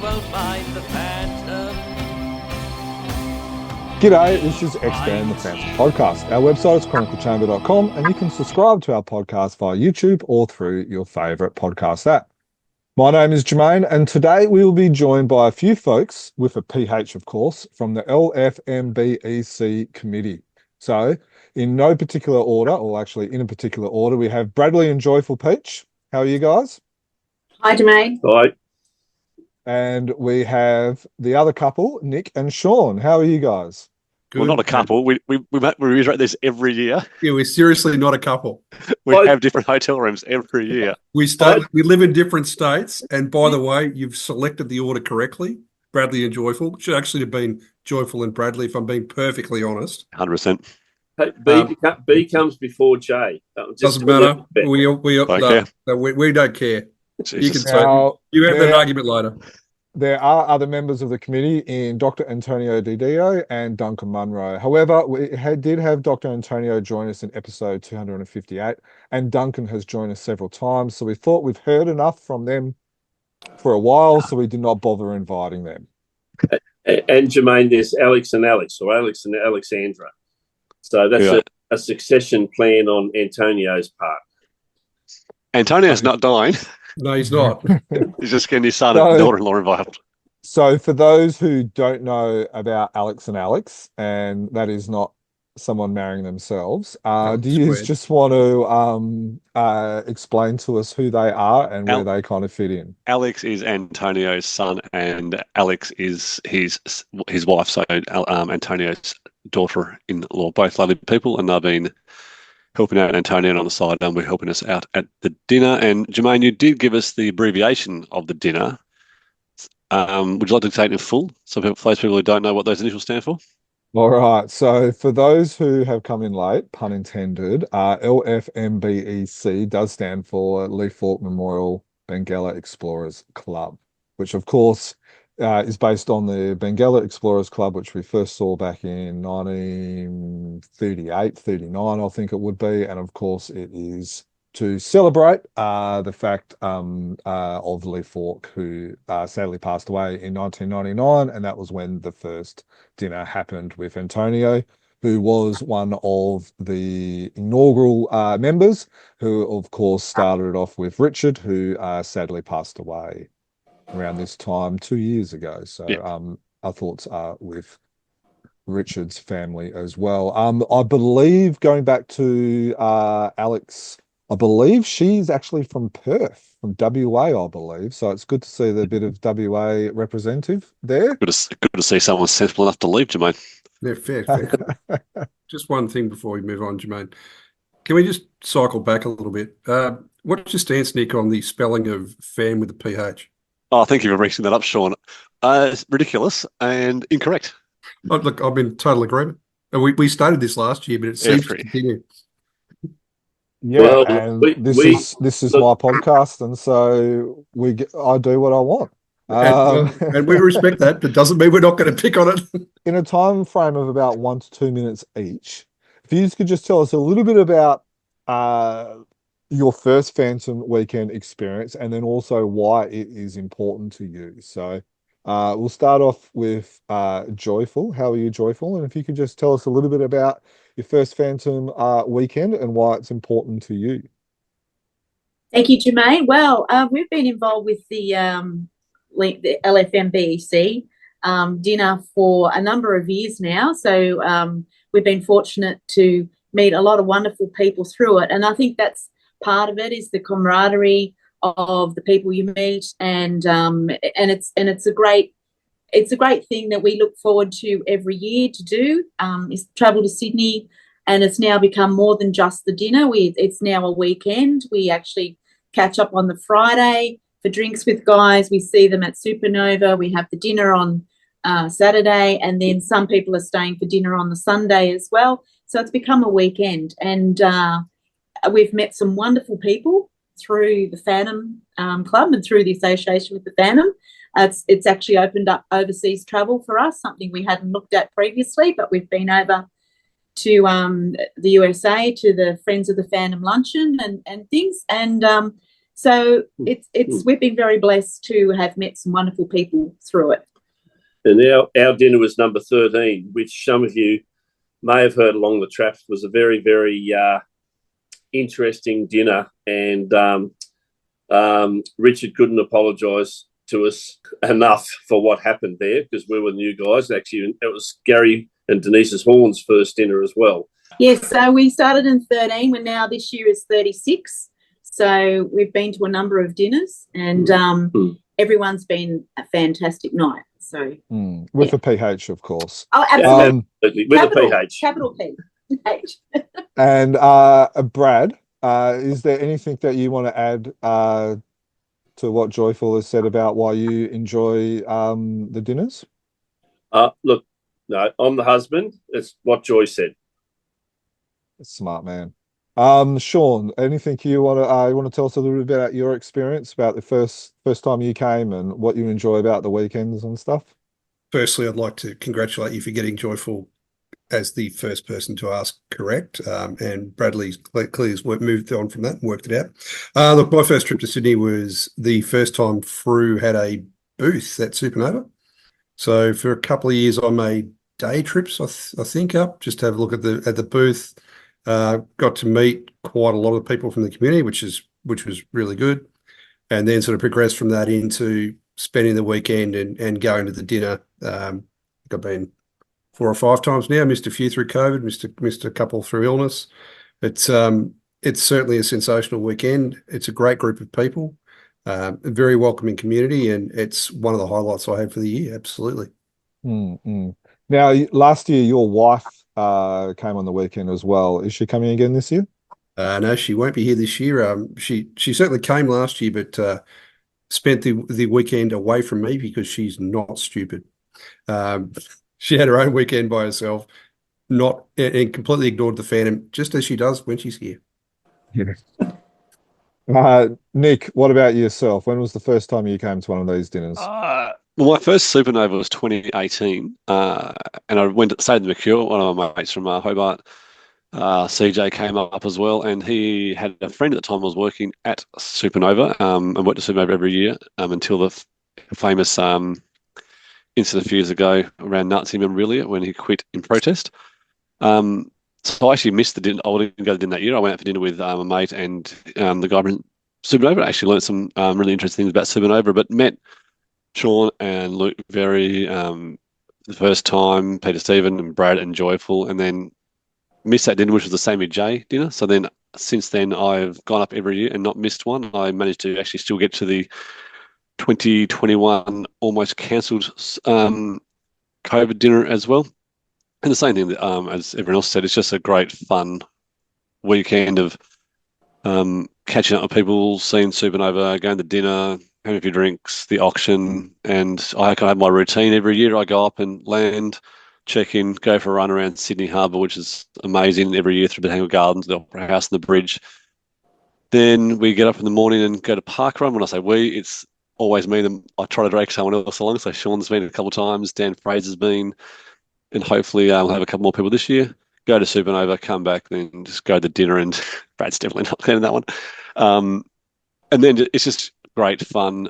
won't mind the phantom. G'day, this is Expand the Phantom podcast. Our website is chroniclechamber.com and you can subscribe to our podcast via YouTube or through your favourite podcast app. My name is Jermaine and today we will be joined by a few folks, with a PH of course, from the LFMBEC committee. So in no particular order, or actually in a particular order, we have Bradley and Joyful Peach. How are you guys? Hi, Jermaine. Hi. And we have the other couple, Nick and Sean. How are you guys? Good. We're not a couple. We reiterate this every year. Yeah, we're seriously not a couple. We have different hotel rooms every year. We live in different states. And by the way, you've selected the order correctly. Bradley and Joyful. It should actually have been Joyful and Bradley, if I'm being perfectly honest. 100%. Hey, B comes before J. Doesn't matter. We don't care. Jesus. You can say you have that argument later. There are other members of the committee in Dr. Antonio Didio and Duncan Munro. However, we did have Dr. Antonio join us in episode 258, and Duncan has joined us several times. So we thought we've heard enough from them for a while, so we did not bother inviting them. And Jermaine, there's Alex and Alex, or Alex and Alexandra. So that's a succession plan on Antonio's part. Antonio's not dying. No, he's not. He's just getting his son and daughter-in-law involved. So for those who don't know about Alex and Alex, and that is not someone marrying themselves, do you just want to explain to us who they are and where they kind of fit in? Alex is Antonio's son, and Alex is his wife, so Antonio's daughter-in-law, both lovely people, and they've been helping out Antonio on the side, and we're helping us out at the dinner. And Jermaine, you did give us the abbreviation of the dinner. Would you like to take it in full? So for those people who don't know what those initials stand for? All right. So for those who have come in late, pun intended, LFMBEC does stand for Leaf Fork Memorial Benguela Explorers Club, which of course is based on the Benguela Explorers Club, which we first saw back in 1938, 39, I think it would be. And of course, it is to celebrate the fact of Leaf Fork, who sadly passed away in 1999. And that was when the first dinner happened with Antonio, who was one of the inaugural members, who of course started it off with Richard, who sadly passed away around this time 2 years ago. So our thoughts are with Richard's family as well. I believe, going back to Alex, I believe she's actually from Perth, from WA, I believe. So it's good to see the bit of WA representative there. Good to see someone sensible enough to leave, Jermaine. Yeah, fair. Just one thing before we move on, Jermaine. Can we just cycle back a little bit? What's your stance, Nick, on the spelling of Phan with a PH? Oh, thank you for bringing that up, Sean. Ridiculous and incorrect. Look, I'm in total agreement. We started this last year, but it seems to continue. Yeah, well, and this is my podcast, and so I do what I want. And we respect that, but doesn't mean we're not going to pick on it. In a time frame of about 1 to 2 minutes each, if you could just tell us a little bit about your first Phantom weekend experience, and then also why it is important to you. So we'll start off with Joyful. How are you, Joyful? And if you could just tell us a little bit about your first Phantom weekend and why it's important to you. Thank you, Jermaine. Well, we've been involved with the LFMBEC dinner for a number of years now. So we've been fortunate to meet a lot of wonderful people through it. And I think that's part of it, is the camaraderie of the people you meet, and it's a great thing that we look forward to every year to do. Is travel to Sydney, and it's now become more than just the dinner. It's now a weekend. We actually catch up on the Friday for drinks with guys. We see them at Supanova. We have the dinner on Saturday, and then some people are staying for dinner on the Sunday as well. So it's become a weekend, and we've met some wonderful people through the Phantom Club and through the association with the Phantom. It's actually opened up overseas travel for us, something we hadn't looked at previously, but we've been over to the USA to the Friends of the Phantom luncheon and things. And So we've been very blessed to have met some wonderful people through it. And our dinner was number 13, which some of you may have heard along the traps was a very, very interesting dinner. And Richard couldn't apologise to us enough for what happened there, because we were new guys. Actually, it was Gary and Denise's Horn's first dinner as well. Yes, so we started in 13. We're now, this year is 36. So we've been to a number of dinners, and everyone's been a fantastic night. So with a PH, of course. Oh, absolutely. With a PH. Capital P. H. And Brad, is there anything that you want to add to what Joyful has said about why you enjoy the dinners? Look, no, I'm the husband. It's what Joy said. Smart man. Sean, anything you want to tell us a little bit about your experience, about the first time you came and what you enjoy about the weekends and stuff? Firstly, I'd like to congratulate you for getting Joyful as the first person to ask correct, and Bradley's clearly has moved on from that and worked it out. Look, my first trip to Sydney was the first time Frew had a booth at Supanova. So for a couple of years, I made day trips, I think, up just to have a look at the booth. Got to meet quite a lot of people from the community, which was really good, and then sort of progressed from that into spending the weekend and going to the dinner. I've been 4 or 5 times now. Missed a few through COVID. Missed a couple through illness. It's certainly a sensational weekend. It's a great group of people, a very welcoming community, and it's one of the highlights I had for the year. Absolutely. Now, last year your wife came on the weekend as well. Is she coming again this year? No, she won't be here this year. She certainly came last year, but spent the weekend away from me because she's not stupid. She had her own weekend by herself, and completely ignored the Phan, just as she does when she's here. Yeah. Nick, what about yourself? When was the first time you came to one of these dinners? Well, my first Supernova was 2018, and I went to stay in the Mercure. One of my mates from Hobart, CJ, came up as well, and he had a friend at the time who was working at Supernova, and went to Supernova every year until the famous incident a few years ago around Nazi memorabilia when he quit in protest. So I actually missed the dinner. I didn't go to dinner that year. I went out for dinner with a mate and the guy from Supernova. I actually learned some really interesting things about Supernova, but met Sean and Luke very the first time, Peter Stephen and Brad and Joyful, and then missed that dinner, which was the Sammy J dinner. So then since then I've gone up every year and not missed one. I managed to actually still get to the 2021 almost cancelled COVID dinner as well. And the same thing that, as everyone else said, it's just a great fun weekend of catching up with people, seeing Supernova, going to dinner, having a few drinks, the auction, and I have my routine every year. I go up and land, check in, go for a run around Sydney Harbour, which is amazing every year, through Botanical Gardens, the Opera House and the bridge. Then we get up in the morning and go to park run. When I say we, it's always me. I try to drag someone else along. So Sean's been a couple of times, Dan Fraser's been, and hopefully we'll have a couple more people this year. Go to Supernova, come back, then just go to dinner, and Brad's definitely not playing that one. And then it's just great fun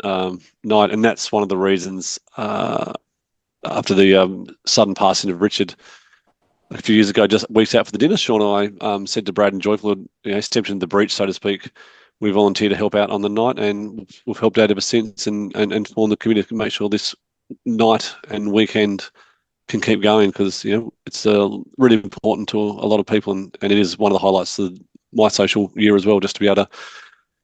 night, and that's one of the reasons after the sudden passing of Richard a few years ago, just weeks out for the dinner, Sean and I said to Brad and Joyful, stepped into the breach, so to speak. We volunteered to help out on the night, and we've helped out ever since, and formed the community to make sure this night and weekend can keep going, because it's really important to a lot of people, and it is one of the highlights of my social year as well, just to be able to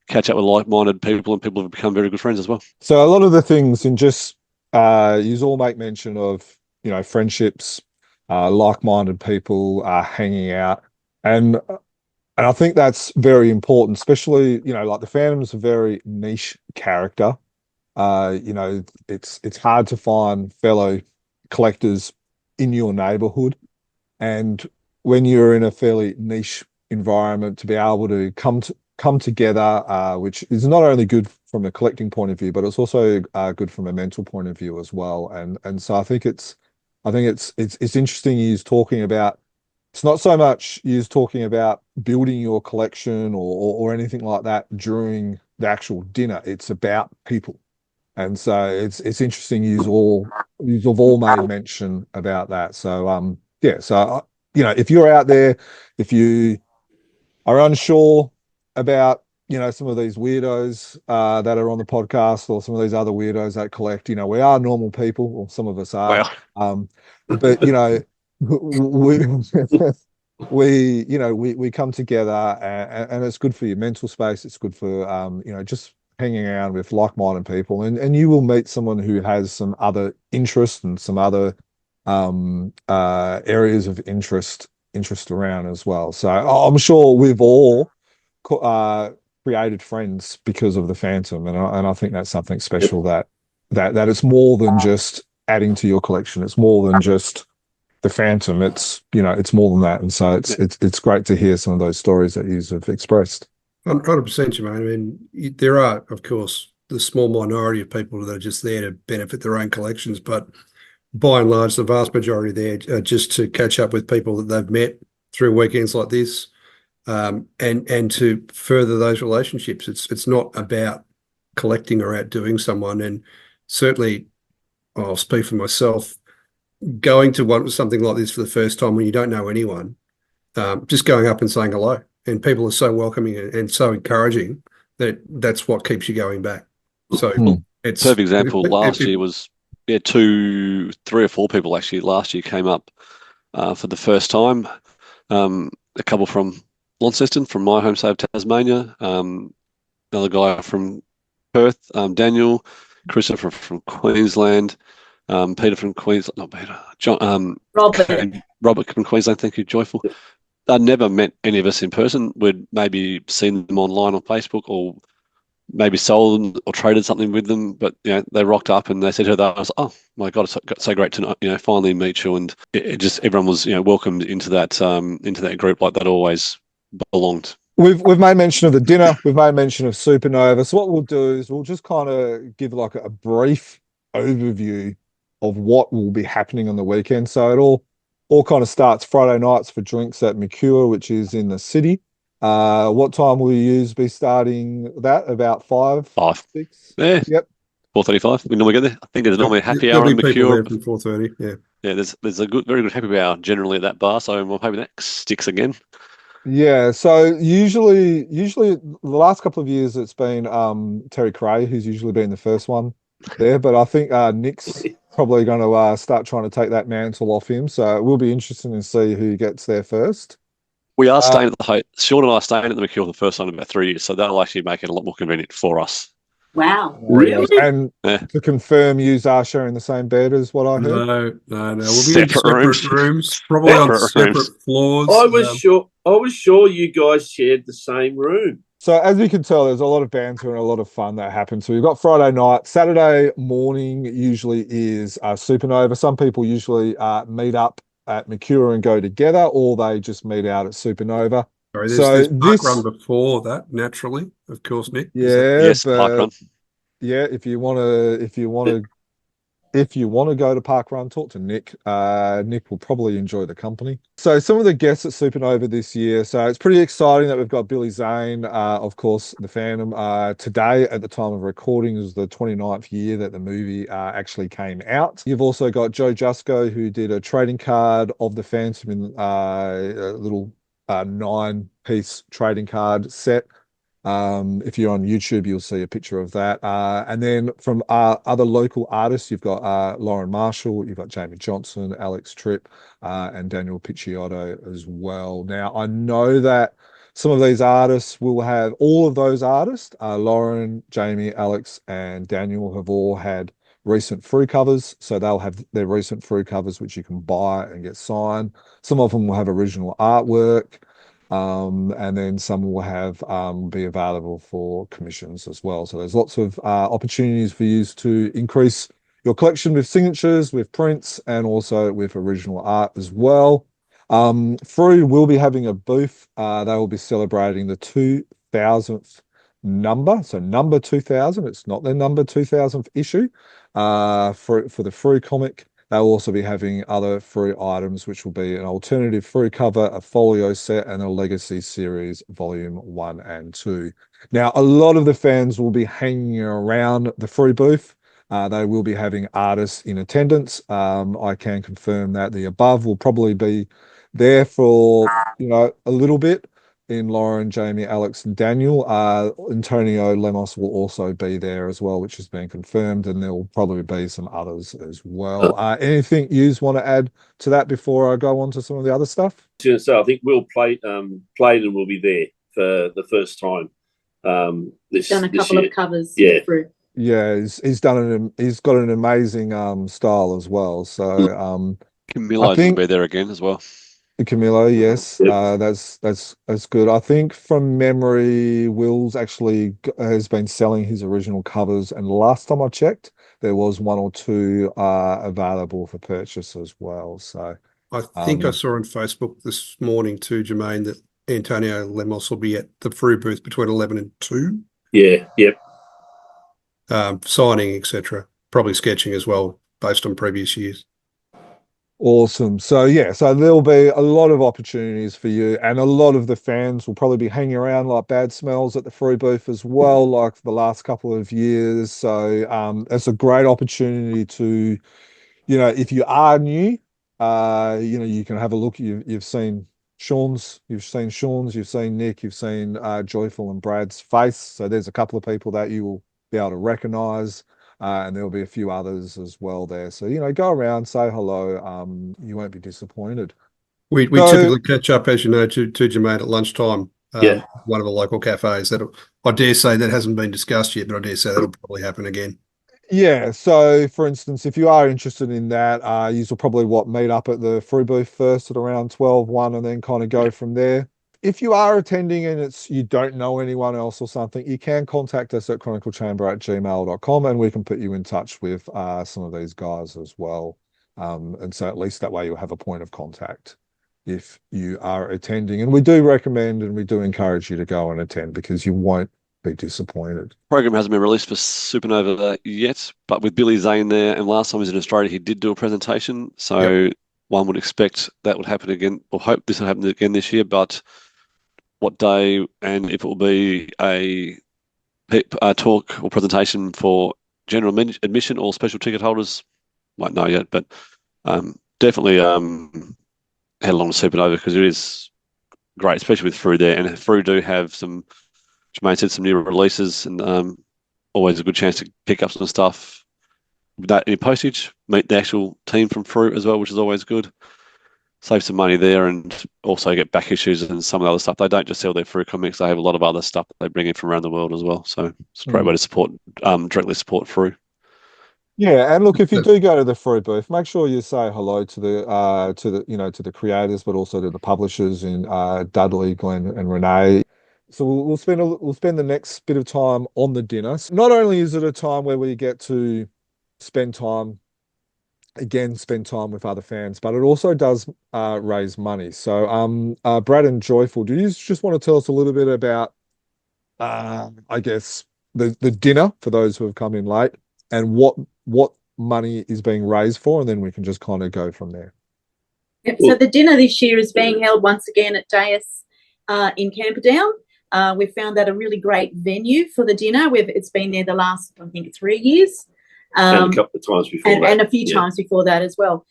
catch up with like-minded people, and people have become very good friends as well. So a lot of the things, and just you all make mention of friendships, like-minded people hanging out, and I think that's very important, especially like the Phantom's a very niche character. It's hard to find fellow collectors in your neighborhood, and when you're in a fairly niche environment, to be able to come together, which is not only good from a collecting point of view, but it's also good from a mental point of view as well. And so I think it's interesting you're talking about, it's not so much you're talking about building your collection or anything like that during the actual dinner. It's about people. And so it's interesting. You've all made mention about that. So yeah. So if you're out there, if you are unsure about some of these weirdos that are on the podcast, or some of these other weirdos that collect, we are normal people, or some of us are. Well, But we come together, and it's good for your mental space. It's good for just hanging around with like-minded people, and you will meet someone who has some other interests and some other areas of interest around as well. So I'm sure we've all created friends because of the Phantom, and I think that's something special, that it's more than just adding to your collection. It's more than just the Phantom. It's it's more than that, and so it's great to hear some of those stories that you have expressed. 100%, Jermaine. I mean, there are, of course, the small minority of people that are just there to benefit their own collections, but by and large, the vast majority there are just to catch up with people that they've met through weekends like this, and to further those relationships. It's not about collecting or outdoing someone. And certainly, I'll speak for myself, going to something like this for the first time when you don't know anyone, just going up and saying hello. And people are so welcoming and so encouraging that's what keeps you going back. So it's perfect example. Last year was 3 or 4 people actually last year came up for the first time. A couple from Launceston, from my home state of Tasmania. Another guy from Perth, Daniel. Christopher from Queensland. Peter from Queensland. Not Peter. John. Robert from Queensland. Thank you, Joyful. I'd never met any of us in person. We'd maybe seen them online on Facebook, or maybe sold or traded something with them. But they rocked up and they said to us, "Oh my God, it's so great to finally meet you." And it just, everyone was welcomed into that group like that always belonged. We've made mention of the dinner. We've made mention of Supanova. So what we'll do is we'll just kind of give like a brief overview of what will be happening on the weekend. So it all kind of starts Friday nights for drinks at Mercure, which is in the city. What time will you be starting that? About 5? 6? Yeah. Yep. 4:35. We normally get there. I think there's normally a happy hour in Mercure. From 4:30. Yeah. Yeah. There's a very good happy hour generally at that bar. So I'm hoping that sticks again. Yeah. So usually the last couple of years it's been Terry Cray who's usually been the first one there, but I think Nick's probably going to start trying to take that mantle off him. So it will be interesting to see who gets there first. We are staying at the Sean and I are staying at the Mercure the first time in about 3 years, so that'll actually make it a lot more convenient for us. Wow. Really? And to confirm, you are sharing the same bed as what I heard? No. We'll be in separate rooms, probably on separate floors. I was sure you guys shared the same room. So as you can tell, there's a lot of banter and a lot of fun that happens. So we've got Friday night. Saturday morning usually is Supanova. Some people usually meet up at Mercure and go together, or they just meet out at Supanova. Sorry, there's park run before that, naturally, of course, Nick. Yeah, yes, park run. Yeah, if you want to go to park run, talk to Nick. Nick will probably enjoy the company. So some of the guests at Supanova this year. So it's pretty exciting that we've got Billy Zane, of course, the Phantom. Today, at the time of recording, is the 29th year that the movie actually came out. You've also got Joe Jusko, who did a trading card of the Phantom in a little 9-piece trading card set. If you're on YouTube, you'll see a picture of that. And then from other local artists, you've got Lauren Marshall, you've got Jamie Johnson, Alex Tripp, and Daniel Picciotto as well. Now, I know that some of these artists will have, all of those artists, Lauren, Jamie, Alex, and Daniel have all had recent Frew covers. So they'll have their recent Frew covers, which you can buy and get signed. Some of them will have original artwork. And then some will have be available for commissions as well. So there's lots of opportunities for you to increase your collection with signatures, with prints, and also with original art as well. Frew will be having a booth. They will be celebrating the 2000th number. So number 2000. It's not their number 2000th issue for the Frew comic. They'll also be having other Frew items, which will be an alternative Frew cover, a folio set, and a Legacy Series Volume 1 and 2. Now, a lot of the fans will be hanging around the Frew booth. They will be having artists in attendance. I can confirm that the above will probably be there for, a little bit. In Lauren, Jamie, Alex, and Daniel. Antonio Lemos will also be there as well, which has been confirmed, and there will probably be some others as well. Anything you want to add to that before I go on to some of the other stuff? So I think Will Clayton will be there for the first time. He's done a couple of covers. Yeah. Through. Yeah, he's got an amazing style as well. So Camilo's going to be there again as well. Camilo, yes, Yep. That's good. I think from memory, Will's actually has been selling his original covers, and last time I checked, there was 1 or 2 available for purchase as well. So I think I saw on Facebook this morning too, Jermaine, that Antonio Lemos will be at the Frew booth between 11 and 2. Yeah, yep. Signing, etc. Probably sketching as well, based on previous years. awesome. So there'll be a lot of opportunities for you, and a lot of the fans will probably be hanging around like bad smells at the Frew booth as well, like the last couple of years. So it's a great opportunity to, if you are new, you can have a look. You've seen Sean's, you've seen Nick, you've seen Joyful and Brad's face. So there's a couple of people that you will be able to recognize. And there'll be a few others as well there. So, go around, say hello. You won't be disappointed. We typically catch up, as you know, to Jermaine at lunchtime. Yeah. One of the local cafes. That I dare say that hasn't been discussed yet, but I dare say that'll probably happen again. Yeah. So, for instance, if you are interested in that, you will probably meet up at the Frew booth first at around 12:01, and then kind of go from there. If you are attending and you don't know anyone else or something, you can contact us at chroniclechamber@gmail.com, and we can put you in touch with some of these guys as well. And so at least that way you'll have a point of contact if you are attending. And we do recommend and we do encourage you to go and attend, because you won't be disappointed. Program hasn't been released for Supanova yet, but with Billy Zane there, and last time he was in Australia, he did do a presentation. So one would expect that would happen again, or hope this will happen again this year, but what day and if it will be a talk or presentation for general admission or special ticket holders, might know yet, but definitely head along to Supanova, because it is great, especially with Frew there. And Frew do have some, Jermaine said, some new releases, and always a good chance to pick up some stuff without any postage, meet the actual team from Frew as well, which is always good. Save some money there, and also get back issues and some of the other stuff. They don't just sell their Frew comics; they have a lot of other stuff that they bring in from around the world as well. So it's a great way to support, directly support Frew. Yeah, and look, if you do go to the Frew booth, make sure you say hello to the creators, but also to the publishers in Dudley, Glenn, and Renee. So we'll spend the next bit of time on the dinner. So not only is it a time where we get to spend time with other fans, but it also does raise money. So Brad and Joyful, do you just want to tell us a little bit about I guess the dinner for those who have come in late, and what money is being raised for, and then we can just kind of go from there. Yep. So the dinner this year is being held once again at Deus in Camperdown. We found that a really great venue for the dinner. It's been there the last, I think, 3 years. And a couple of times before that. And a few times before that as well.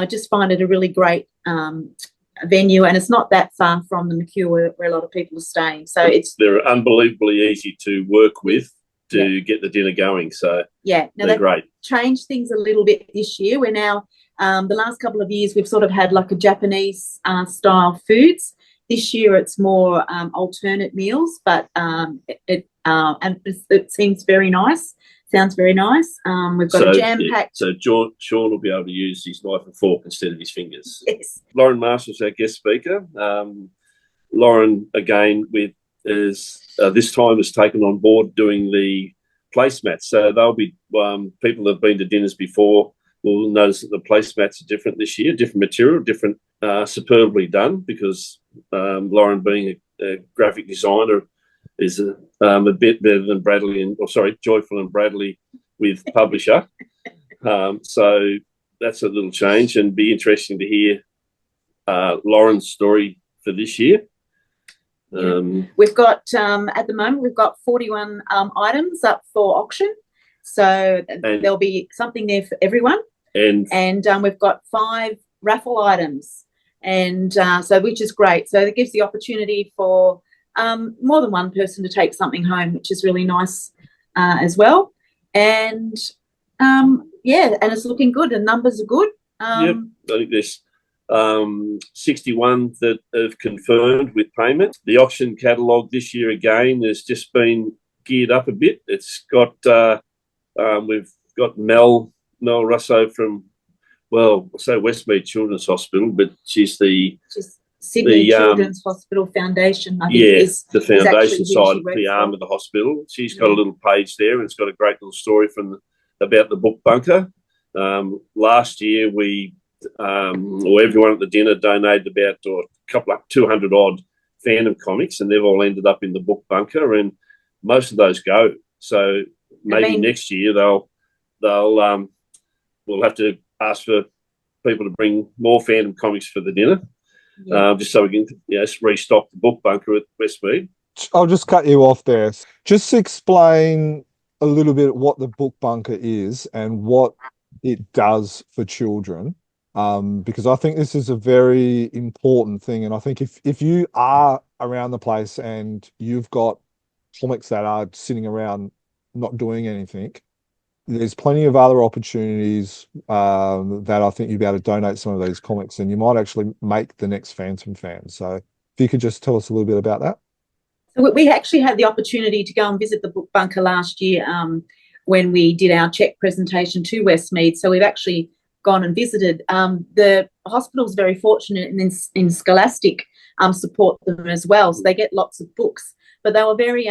Just find it a really great venue, and it's not that far from the McHugh where a lot of people are staying. So they're unbelievably easy to work with to get the dinner going. So now they're great. Changed things a little bit this year. We're now the last couple of years we've sort of had like a Japanese style foods. This year it's more alternate meals, but it seems very nice. Sounds very nice. We've got a jam-packed... So Sean will be able to use his knife and fork instead of his fingers. Yes. Lauren Marshall's our guest speaker. Lauren, again, this time has taken on board doing the placemats. So they'll be people that have been to dinners before will notice that the placemats are different this year, different material, different, superbly done, because Lauren, being a graphic designer, is a bit better than Joyful and Bradley with publisher. So that's a little change, and be interesting to hear Lauren's story for this year. We've got at the moment we've got 41 items up for auction, so there'll be something there for everyone. And we've got 5 raffle items, and so which is great. So it gives the opportunity for more than one person to take something home, which is really nice as well. And and it's looking good. The numbers are good. I think there's 61 that have confirmed with payment. The auction catalogue this year again has just been geared up a bit. It's got we've got Mel Russo from, well, I'll say Westmead Children's Hospital, but she's Sydney Children's Hospital Foundation. I think is the foundation side of the arm of the hospital. She's got a little page there, and it's got a great little story about the book bunker. Last year we everyone at the dinner donated about a couple of 200 odd Phantom comics, and they've all ended up in the book bunker, and most of those go. So maybe next year we'll have to ask for people to bring more Phantom comics for the dinner, just so we can restock the book bunker at Westmead. I'll just cut you off there. Just explain a little bit what the book bunker is and what it does for children. Because I think this is a very important thing, and I think if you are around the place and you've got comics that are sitting around not doing anything, there's plenty of other opportunities that I think you'll be able to donate some of these comics, and you might actually make the next Phantom fan. So if you could just tell us a little bit about that. So we actually had the opportunity to go and visit the book bunker last year when we did our check presentation to Westmead. So we've actually gone and visited. The hospital's very fortunate in Scholastic support them as well, so they get lots of books. But they were very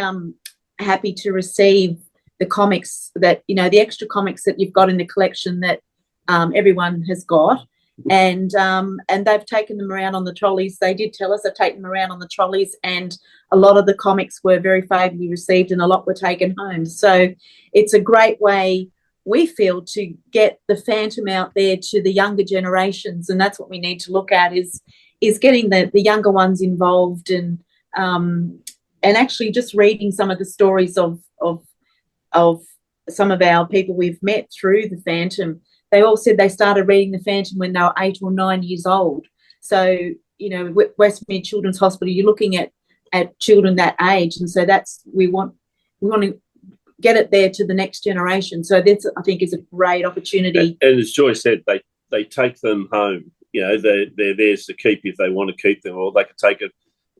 happy to receive the comics that, the extra comics that you've got in the collection that everyone has got, and they've taken them around on the trolleys. They did tell us they've taken them around on the trolleys, and a lot of the comics were very favourably received, and a lot were taken home. So it's a great way, we feel, to get the Phantom out there to the younger generations, and that's what we need to look at is getting the younger ones involved, and actually just reading some of the stories of some of our people we've met through the Phantom. They all said they started reading the Phantom when they were 8 or 9 years old. So Westmead Children's Hospital, you're looking at children that age, and so we want to get it there to the next generation. So this, I think, is a great opportunity. And as Joy said, they take them home. They're theirs to keep if they want to keep them, or they can take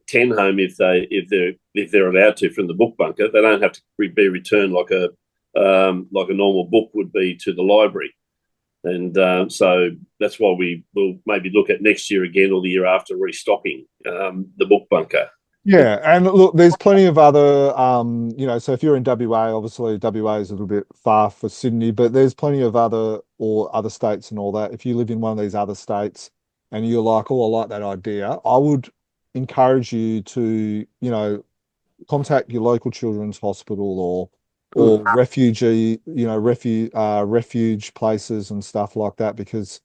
10 home if they're allowed to from the book bunker. They don't have to be returned like a normal book would be to the library. And so that's why we will maybe look at next year again, or the year after, restocking the book bunker. Yeah, and look, there's plenty of other, so if you're in WA, obviously WA is a little bit far for Sydney, but there's plenty of other states and all that. If you live in one of these other states and you're like, oh, I like that idea, I would encourage you to, contact your local children's hospital or refugee, refuge places and stuff like that, because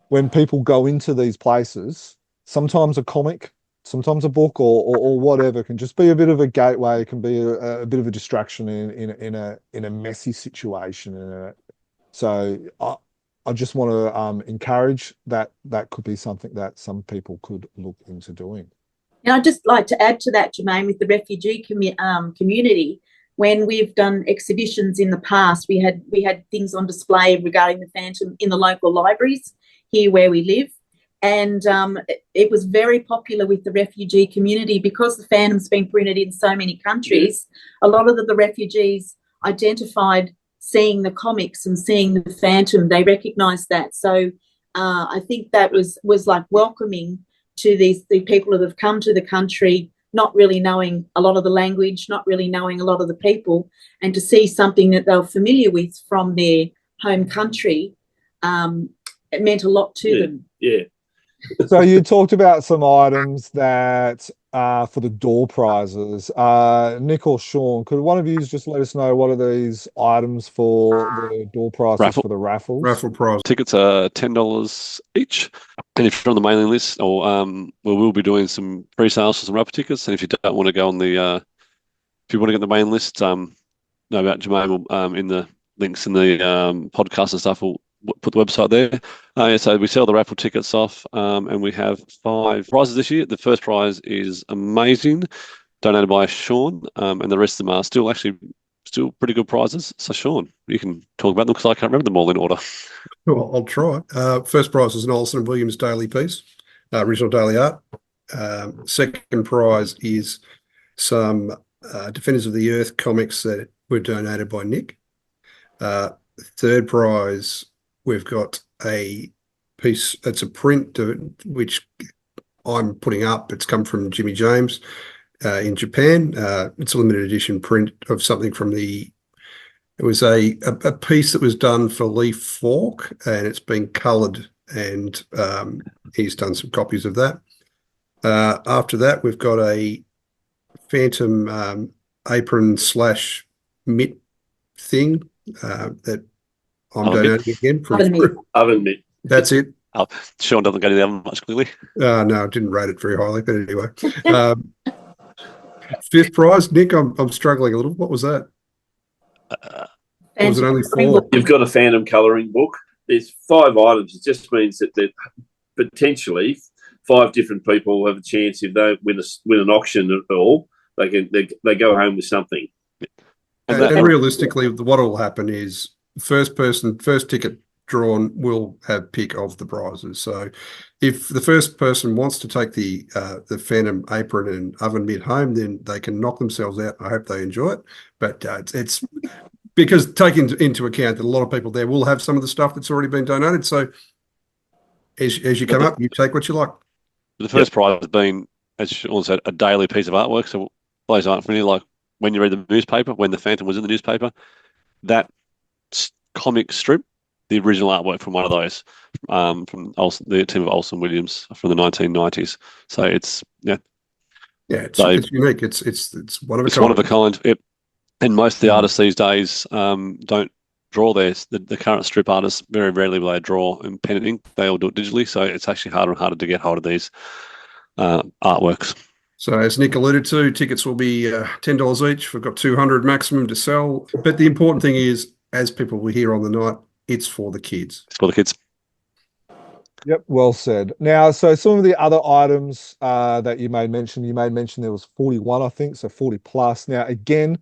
when people go into these places, sometimes a comic, sometimes a book or whatever can just be a bit of a gateway. It can be a bit of a distraction in a messy situation. So I just want to encourage that could be something that some people could look into doing. And I'd just like to add to that, Jermaine, with the refugee community. When we've done exhibitions in the past, we had things on display regarding the Phantom in the local libraries here where we live. And it was very popular with the refugee community because the Phantom's been printed in so many countries. A lot of the refugees identified seeing the comics and seeing the Phantom. They recognised that. So I think that was like welcoming to the people that have come to the country, not really knowing a lot of the language, not really knowing a lot of the people, and to see something that they were familiar with from their home country, it meant a lot to them. Yeah. So you talked about some items that for the door prizes. Nick or Sean, could one of you just let us know what are these items for the door prizes Raffle. for the raffles? Raffle prize. Tickets are $10 each. And if you're on the mailing list, or we will be doing some pre-sales for some raffle tickets. And if you don't want to go on the, if you want to get on the mailing list, know about Jermaine will, in the links in the podcast and stuff, we'll put the website there. So we sell the raffle tickets off, and we have 5 prizes this year. The first prize is amazing, donated by Sean, and the rest of them are still pretty good prizes. So Sean, you can talk about them because I can't remember them all in order. Well, I'll try. First prize is an Olsen and Williams daily piece, original daily art. Second prize is some Defenders of the Earth comics that were donated by Nick. Third prize, we've got a piece, it's a print which I'm putting up. It's come from Jimmy James in Japan. It's a limited edition print of something from it was a piece that was done for Lee Falk, and it's been coloured, and he's done some copies of that. After that, we've got a Phantom apron / mitt thing that I'm donating again from Oven mitt. That's it. Sean doesn't go to the oven much, clearly. No, I didn't rate it very highly, but anyway. Fifth prize, Nick, I'm struggling a little. What was that? Or was it only 4? You've got a Phantom colouring book. There's 5 items. It just means that potentially 5 different people have a chance, if they win an auction at all, they go home with something. And realistically, what will happen is first ticket drawn will have pick of the prizes. So if the first person wants to take the Phantom apron and oven mitt home, then they can knock themselves out. I hope they enjoy it. But it's because taking into account that a lot of people there will have some of the stuff that's already been donated. So as you come up, you take what you like. The first prize has been, as Sean said, a daily piece of artwork. So those aren't familiar, like when you read the newspaper, when the Phantom was in the newspaper, that comic strip, the original artwork from one of those, from the team of Olsen Williams from the 1990s. So it's it's unique. It's one of a kind. It's one of a kind. And most of the artists these days don't draw theirs. The current strip artists, very rarely will they draw in pen and ink. They all do it digitally. So it's actually harder and harder to get hold of these artworks. So as Nick alluded to, tickets will be $10 each. We've got 200 maximum to sell. But the important thing is, as people will hear on the night, it's for the kids. It's for the kids. Yep, well said. Now, so some of the other items that you made mention there was 41, I think, so 40 plus. Now, again,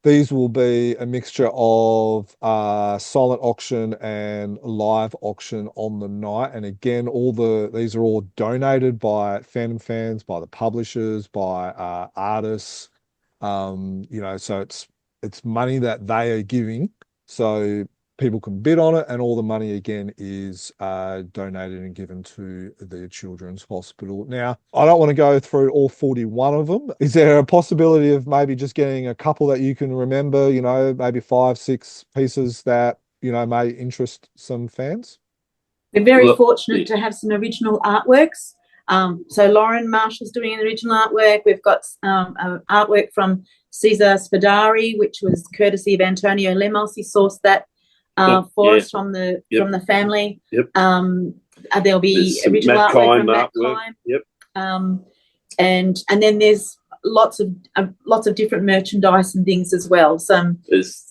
these will be a mixture of silent auction and live auction on the night. And again, these are all donated by Phantom fans, by the publishers, by artists. So it's money that they are giving. So people can bid on it, and all the money again is donated and given to the Children's Hospital. Now, I don't want to go through all 41 of them. Is there a possibility of maybe just getting a couple that you can remember, maybe 5, 6 pieces that, may interest some fans? We're very fortunate to have some original artworks. So Lauren Marshall's doing an original artwork. We've got artwork from Cesar Spadari, which was courtesy of Antonio Lemos. He sourced that for us from the family. Yep. There'll be original artwork from Matt Kime. Yep. And then there's lots of different merchandise and things as well. So there's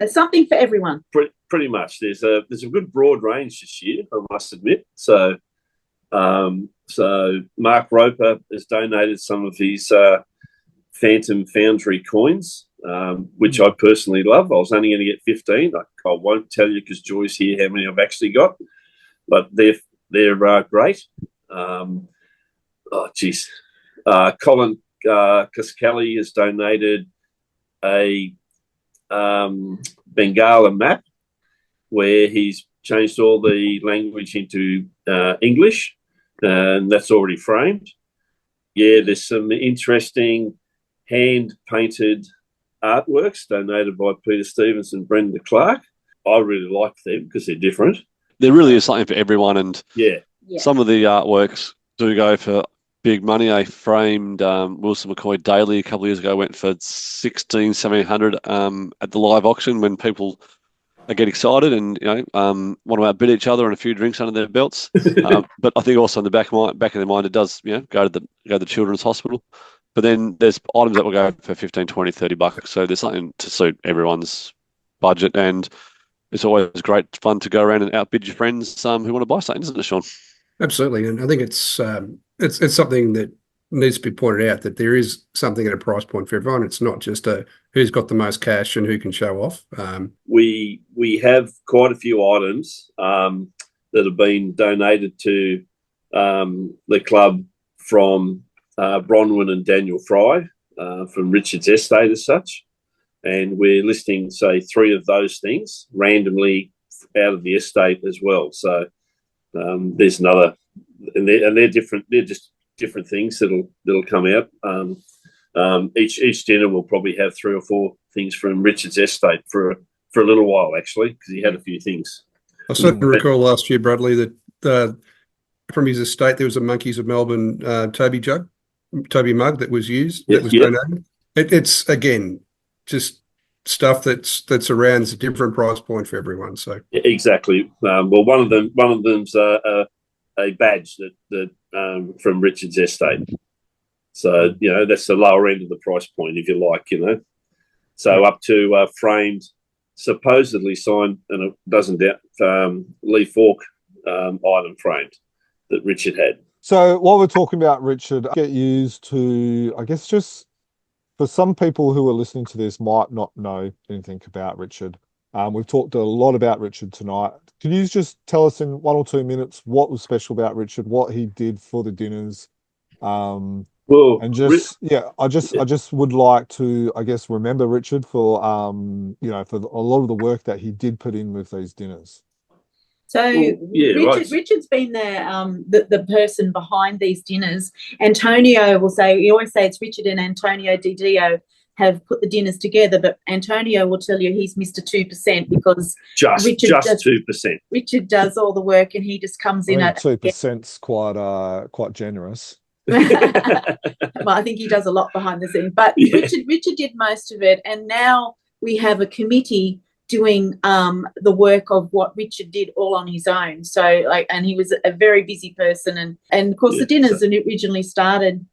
something for everyone. Pretty much. There's a good broad range this year, I must admit. So Mark Roper has donated some of his Phantom Foundry coins, which I personally love. I was only going to get 15. I won't tell you because Joy's here how many I've actually got, but they're great. Colin Cascali has donated a Bengala map where he's changed all the language into English, and that's already framed. Yeah, there's some interesting hand-painted artworks donated by Peter Stevens and Brenda Clark. I really like them because they're different. There really is something for everyone, and yeah, Yeah. Some of the artworks do go for big money. A framed Wilson McCoy Daily a couple of years ago went for 1,700 at the live auction when people get excited and want to outbid each other and a few drinks under their belts. But I think also in the back of their mind, it does go to the children's hospital. But then there's items that will go for 15, 20, $30. So there's something to suit everyone's budget, and it's always great fun to go around and outbid your friends who want to buy something, isn't it, Sean? Absolutely, and I think it's something that needs to be pointed out that there is something at a price point for everyone. It's not just who's got the most cash and who can show off. We have quite a few items that have been donated to the club from Bronwyn and Daniel Fry from Richard's estate as such, and we're listing, say, 3 of those things randomly out of the estate as well. So there's another, and they're different. They're just different things that'll come out. Each dinner will probably have 3 or 4 things from Richard's estate for a little while, actually, because he had a few things. I certainly recall last year, Bradley, that from his estate there was a Monkeys of Melbourne Toby mug that was used, that was donated. It's again just stuff that's around. It's a different price point for everyone. So exactly. Well, one of them's a badge that from Richard's estate. So that's the lower end of the price point, if you like. So up to framed, supposedly signed, and it doesn't doubt Lee Falk item framed that Richard had. So while we're talking about Richard, get used to, I guess, just for some people who are listening to this might not know anything about Richard. We've talked a lot about Richard tonight. Can you just tell us in 1 or 2 minutes what was special about Richard, what he did for the dinners? I just would like to, I guess, remember Richard for for a lot of the work that he did put in with these dinners. So Richard's been the person behind these dinners. Antonio will say, he always say it's Richard and Antonio Didio have put the dinners together, but Antonio will tell you he's Mr. 2% because Richard 2%. Richard does all the work and he just comes in at 2%'s quite generous. Well, I think he does a lot behind the scenes, but Richard did most of it, and now we have a committee doing the work of what Richard did all on his own. So and he was a very busy person, and of course the dinners originally started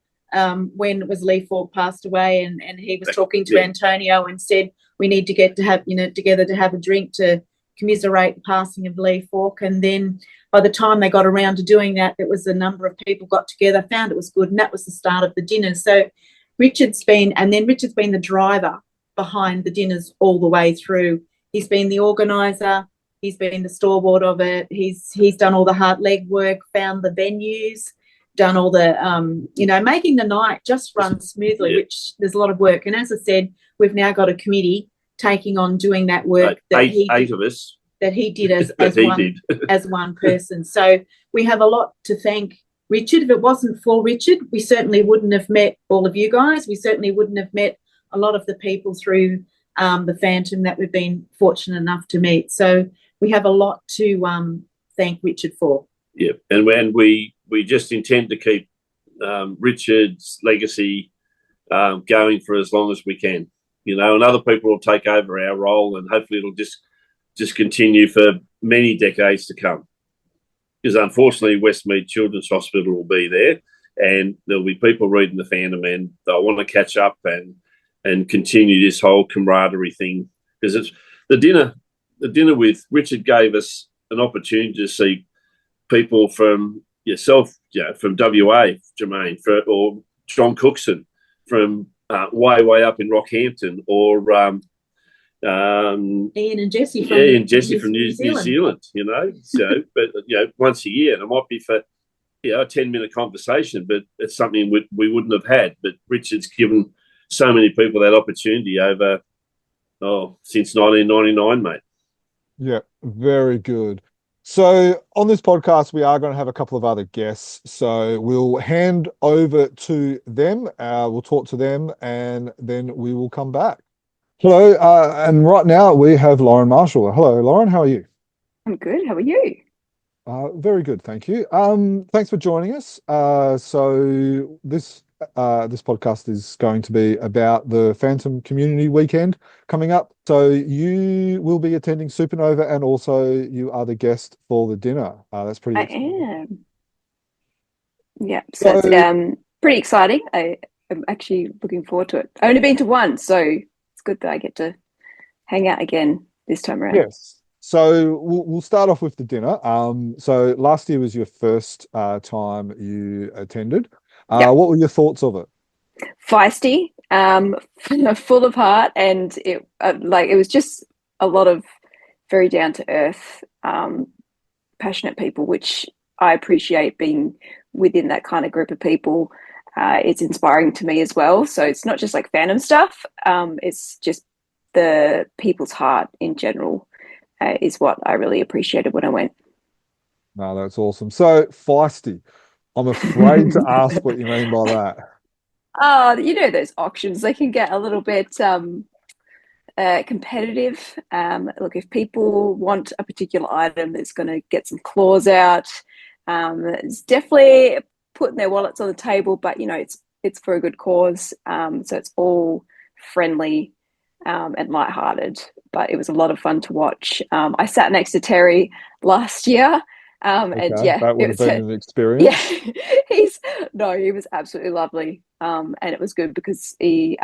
when it was Lee Falk passed away, and he was talking to Antonio and said we need to get to have together to have a drink to commiserate the passing of Lee Falk. And then by the time they got around to doing that, there was a number of people got together, found it was good, and that was the start of the dinner. So Richard's been the driver behind the dinners all the way through. He's been the organizer, he's been the stalwart of it, he's done all the hard leg work, found the venues, done all the making the night just run smoothly, which there's a lot of work. And as I said, we've now got a committee taking on doing that work eight of us that he did as one person. So we have a lot to thank Richard. If it wasn't for Richard, we certainly wouldn't have met all of you guys. We certainly wouldn't have met a lot of the people through the Phantom that we've been fortunate enough to meet. So we have a lot to thank Richard for. Yeah, and when we just intend to keep Richard's legacy going for as long as we can, and other people will take over our role, and hopefully it'll just continue for many decades to come. Because unfortunately, Westmead Children's Hospital will be there, and there'll be people reading the Phantom, and they'll want to catch up and continue this whole camaraderie thing. Because it's the dinner with Richard gave us an opportunity to see people from yourself, from WA, Jermaine, or John Cookson from way up in Rockhampton, or Ian and Jesse from New Zealand. So, but once a year, and it might be for a 10-minute conversation, but it's something we wouldn't have had. But Richard's given so many people that opportunity over since 1999, mate. Yeah, very good. So on this podcast, we are going to have a couple of other guests. So we'll hand over to them. We'll talk to them, and then we will come back. Hello, and right now we have Lauren Marshall. Hello, Lauren. How are you? I'm good. How are you? Very good, thank you. Thanks for joining us. So this podcast is going to be about the Phantom Community Weekend coming up. So you will be attending Supanova, and also you are the guest for the dinner. That's pretty I exciting. am. Yeah, so it's pretty exciting. I'm actually looking forward to it. I've only been to one, so it's good that I get to hang out again this time around. Yes. So we'll start off with the dinner. So last year was your first time you attended. Yeah. What were your thoughts of it? Feisty, full of heart, and it was just a lot of very down to earth, passionate people, which I appreciate being within that kind of group of people. It's inspiring to me as well. So it's not just like fandom stuff. It's just the people's heart in general is what I really appreciated when I went. No, that's awesome. So feisty. I'm afraid to ask what you mean by that. You know, those auctions, they can get a little bit competitive. Look, if people want a particular item that's going to get some claws out, it's definitely putting their wallets on the table, but you know, it's for a good cause. So it's all friendly and lighthearted, but it was a lot of fun to watch. I sat next to Terry last year. Okay, and yeah, that would have been an experience. Yeah, he was absolutely lovely. And it was good because he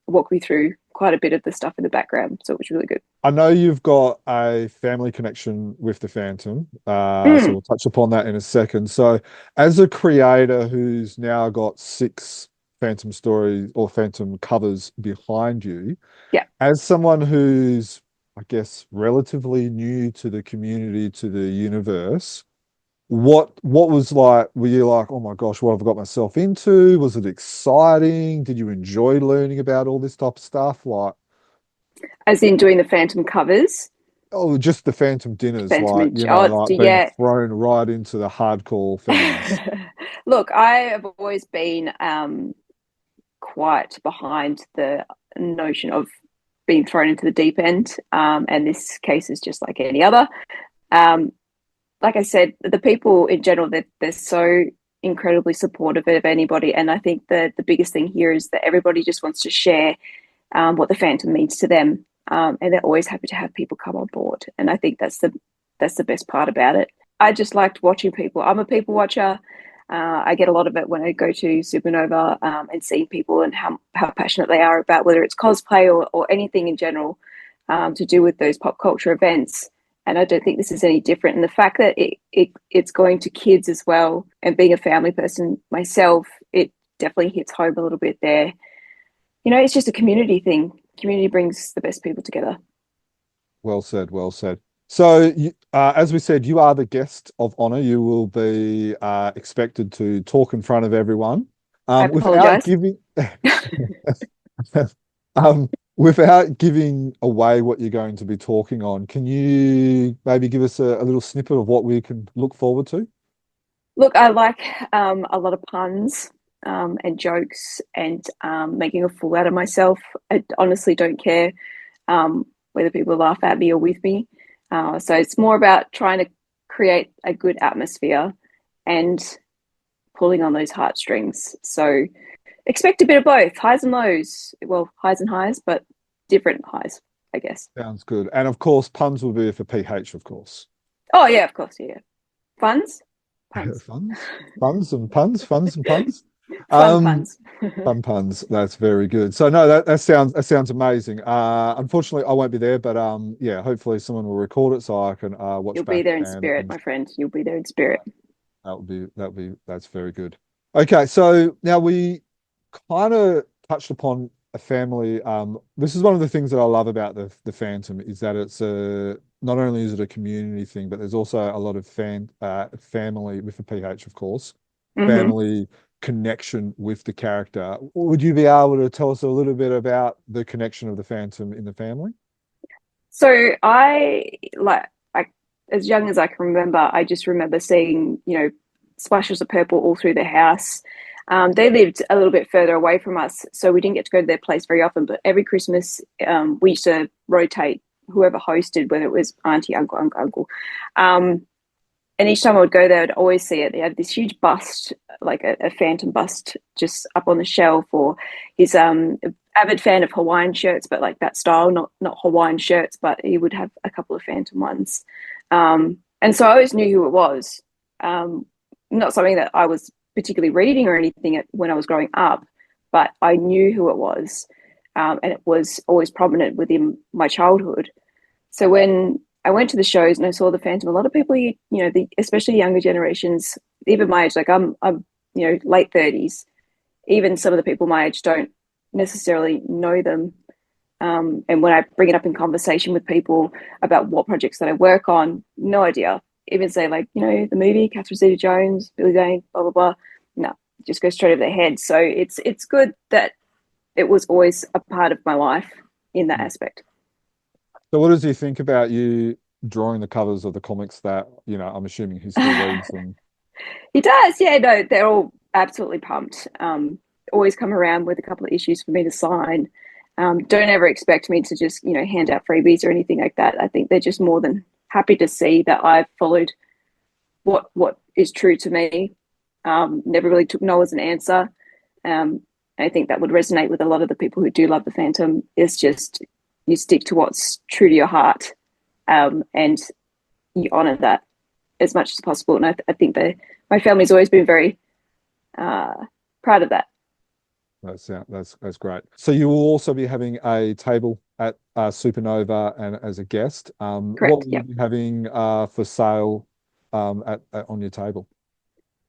walked me through quite a bit of the stuff in the background, so it was really good. I know you've got a family connection with the Phantom, so we'll touch upon that in a second. So, as a creator who's now got 6 Phantom stories or Phantom covers behind you, yeah, as someone who's, I guess, relatively new to the community, to the universe, what was like, were you like, oh my gosh, what have I got myself into? Was it exciting? Did you enjoy learning about all this type of stuff? Like, as in doing the Phantom covers? oh, just the Phantom dinners, Phantom like, you know, like being yeah. thrown right into the hardcore fans. Look, I have always been quite behind the notion of being thrown into the deep end, and this case is just like any other. Like I said, the people in general, they're so incredibly supportive of anybody, and I think that the biggest thing here is that everybody just wants to share what the Phantom means to them, and they're always happy to have people come on board, and I think that's the best part about it. I just liked watching people. I'm a people watcher. I get a lot of it when I go to Supanova and seeing people and how passionate they are about whether it's cosplay or anything in general to do with those pop culture events. And I don't think this is any different. And the fact that it's going to kids as well, and being a family person myself, it definitely hits home a little bit there. You know, it's just a community thing. Community brings the best people together. Well said, well said. So, as we said, you are the guest of honor. You will be expected to talk in front of everyone. I apologize. Without giving away what you're going to be talking on, can you maybe give us a little snippet of what we can look forward to? Look, I like a lot of puns and jokes and making a fool out of myself. I honestly don't care whether people laugh at me or with me. So it's more about trying to create a good atmosphere and pulling on those heartstrings. So expect a bit of both, highs and lows. Well, highs and highs, but different highs, I guess. Sounds good. And of course, puns will be for PH, of course. Oh, yeah, of course, yeah. Funs? Puns. Funs and puns, funs and puns. Fun puns. Fun puns. That's very good. So no, that sounds amazing. Unfortunately, I won't be there, but yeah, hopefully someone will record it so I can watch. You'll be there in spirit, my friend. You'll be there in spirit. That's very good. Okay, so now we kind of touched upon a family. This is one of the things that I love about the Phantom is that it's not only is it a community thing, but there's also a lot of family with the PH, of course, family connection with the character. Would you be able to tell us a little bit about the connection of the Phantom in the family? So as young as I can remember, I just remember seeing, you know, splashes of purple all through the house. They lived a little bit further away from us, so we didn't get to go to their place very often, but every Christmas we used to rotate whoever hosted, whether it was auntie, uncle. and each time I would go there, I'd always see it. They have this huge bust, like a phantom bust, just up on the shelf. Or he's avid fan of Hawaiian shirts, but like that style, not Hawaiian shirts, but he would have a couple of phantom ones. And so I always knew who it was. Not something that I was particularly reading or anything when I was growing up, but I knew who it was, and it was always prominent within my childhood. So when I went to the shows and I saw the Phantom, a lot of people, especially younger generations, even my age, like I'm late 30s, even some of the people my age don't necessarily know them. And when I bring it up in conversation with people about what projects that I work on, no idea. Even say like, the movie, Catherine Zeta-Jones, Billy Zane, blah, blah, blah. No, just go straight over their head. So it's good that it was always a part of my life in that aspect. So what does he think about you drawing the covers of the comics that, I'm assuming he still reads? And... He does, yeah, no, they're all absolutely pumped. Always come around with a couple of issues for me to sign. Don't ever expect me to just, hand out freebies or anything like that. I think they're just more than happy to see that I've followed what is true to me. Never really took no as an answer. I think that would resonate with a lot of the people who do love the Phantom. Is just you stick to what's true to your heart, and you honour that as much as possible. And I think that my family's always been very proud of that. That's great. So you will also be having a table at Supanova and as a guest. Correct. What will you be having for sale on your table?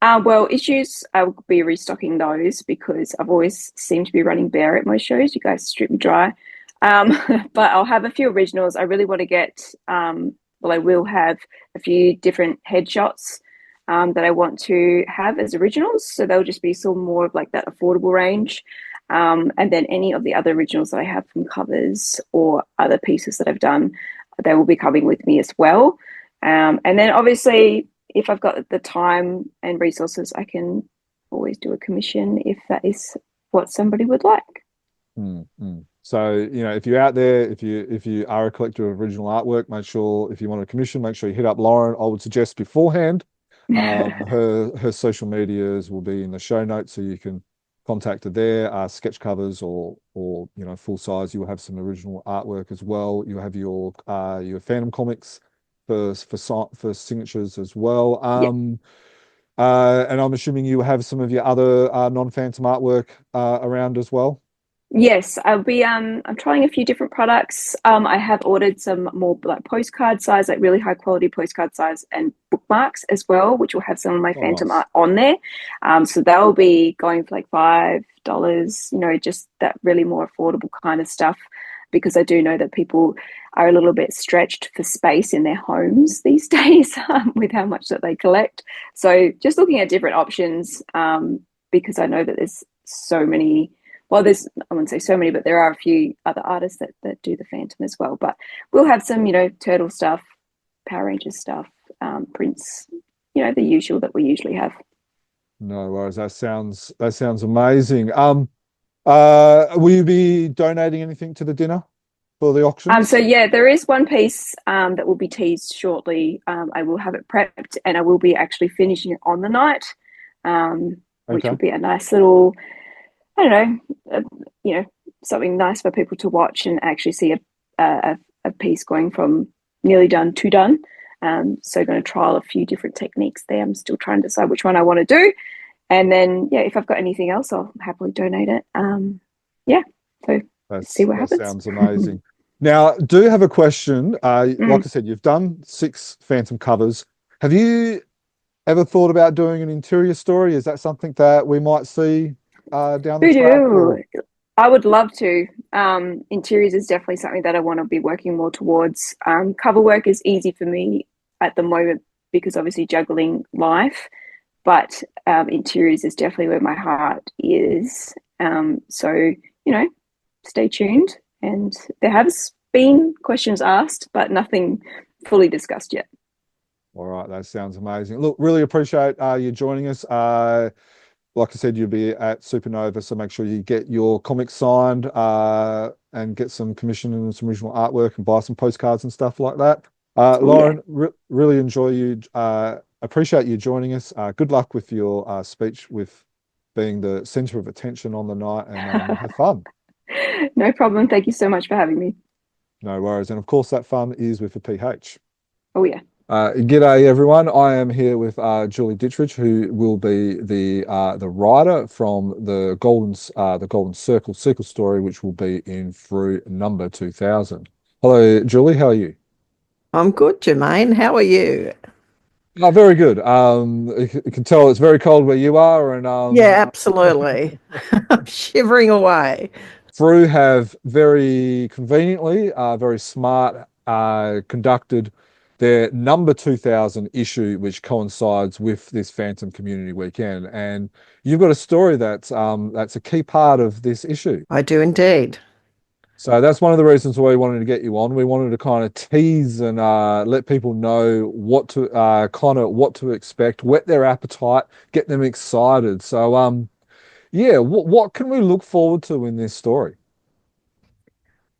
Well, issues, I will be restocking those because I've always seemed to be running bare at most shows. You guys strip me dry. But I'll have a few originals. I really want to get, I will have a few different headshots that I want to have as originals. So they'll just be some more of like that affordable range. And then any of the other originals that I have from covers or other pieces that I've done, they will be coming with me as well. And then obviously, if I've got the time and resources, I can always do a commission if that is what somebody would like. So, if you're out there, if you are a collector of original artwork, make sure if you want a commission, make sure you hit up Lauren. I would suggest beforehand. Her social medias will be in the show notes, so you can contact her there. Sketch covers or full size. You will have some original artwork as well. You have your Phantom comics for signatures as well. And I'm assuming you have some of your other non-Phantom artwork around as well. Yes, I'll be I'm trying a few different products. I have ordered some more like postcard size, like really high quality postcard size and bookmarks as well, which will have some of my Phantom art on there. So they'll be going for like $5, just that really more affordable kind of stuff, because I do know that people are a little bit stretched for space in their homes these days with how much that they collect. So just looking at different options, because I know that there's so many. Well, I wouldn't say so many, but there are a few other artists that do the Phantom as well. But we'll have some, Turtle stuff, Power Rangers stuff, prints, the usual that we usually have. No worries. That sounds amazing. Will you be donating anything to the dinner for the auction? So yeah, there is one piece that will be teased shortly. I will have it prepped, and I will be actually finishing it on the night, which will be a nice little. I don't know, something nice for people to watch and actually see a piece going from nearly done to done. So going to trial a few different techniques there. I'm still trying to decide which one I want to do. And then, if I've got anything else, I'll happily donate it. So see what happens. That sounds amazing. Now, do have a question. Like I said, you've done 6 Phantom covers. Have you ever thought about doing an interior story? Is that something that we might see down the track? I would love to. Interiors is definitely something that I want to be working more towards. Cover work is easy for me at the moment because obviously juggling life, but interiors is definitely where my heart is. So, stay tuned. And there have been questions asked, but nothing fully discussed yet. All right, that sounds amazing. Look, really appreciate you joining us. Like I said, you'll be at Supanova, so make sure you get your comics signed and get some commission and some original artwork and buy some postcards and stuff like that. Lauren, really enjoy you appreciate you joining us. Good luck with your speech, with being the centre of attention on the night, and have fun. No problem. Thank you so much for having me. No worries. And of course, that fun is with a PH. Oh, yeah. G'day, everyone. I am here with Julie Ditrich, who will be the writer from the Golden Circle story, which will be in Frew number 2000. Hello, Julie. How are you? I'm good, Jermaine. How are you? Oh, very good. You can tell it's very cold where you are, and Yeah, absolutely. I'm shivering away. Frew have very conveniently, very smart, conducted their number 2000 issue, which coincides with this Phantom Community Weekend. And you've got a story that's a key part of this issue. I do indeed. So that's one of the reasons why we wanted to get you on. We wanted to kind of tease and let people know what to expect, whet their appetite, get them excited. So yeah, what can we look forward to in this story?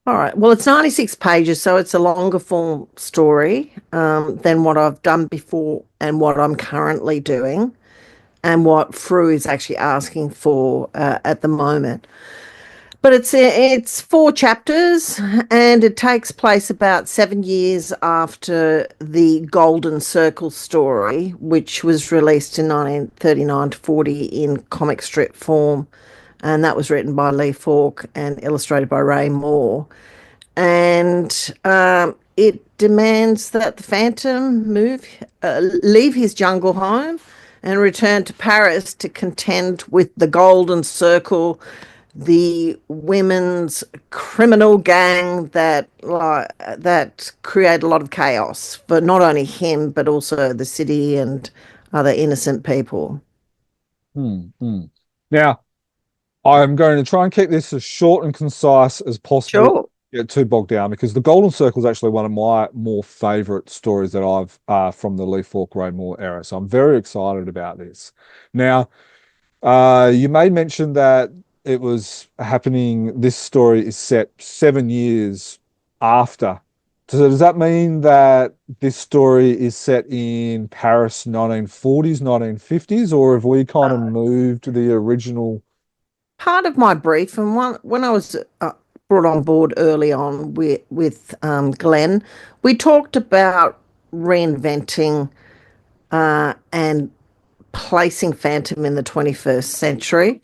All right. Well, it's 96 pages, so it's a longer form story than what I've done before and what I'm currently doing and what Frew is actually asking for at the moment. But it's 4 chapters, and it takes place about 7 years after the Golden Circle story, which was released in 1939 to 40 in comic strip form, and that was written by Lee Falk and illustrated by Ray Moore. And it demands that the Phantom leave his jungle home and return to Paris to contend with the Golden Circle, the women's criminal gang that create a lot of chaos for not only him but also the city and other innocent people. Now, I'm going to try and keep this as short and concise as possible. Sure. Get too bogged down, because the Golden Circle is actually one of my more favourite stories that I've from the Lee Falk Ray Moore era. So I'm very excited about this. Now, you made mention that it was happening. This story is set 7 years after. So does that mean that this story is set in Paris 1940s, 1950s, or have we kind of moved the original? Part of my brief, and when I was brought on board early on with Glenn, we talked about reinventing and placing Phantom in the 21st century.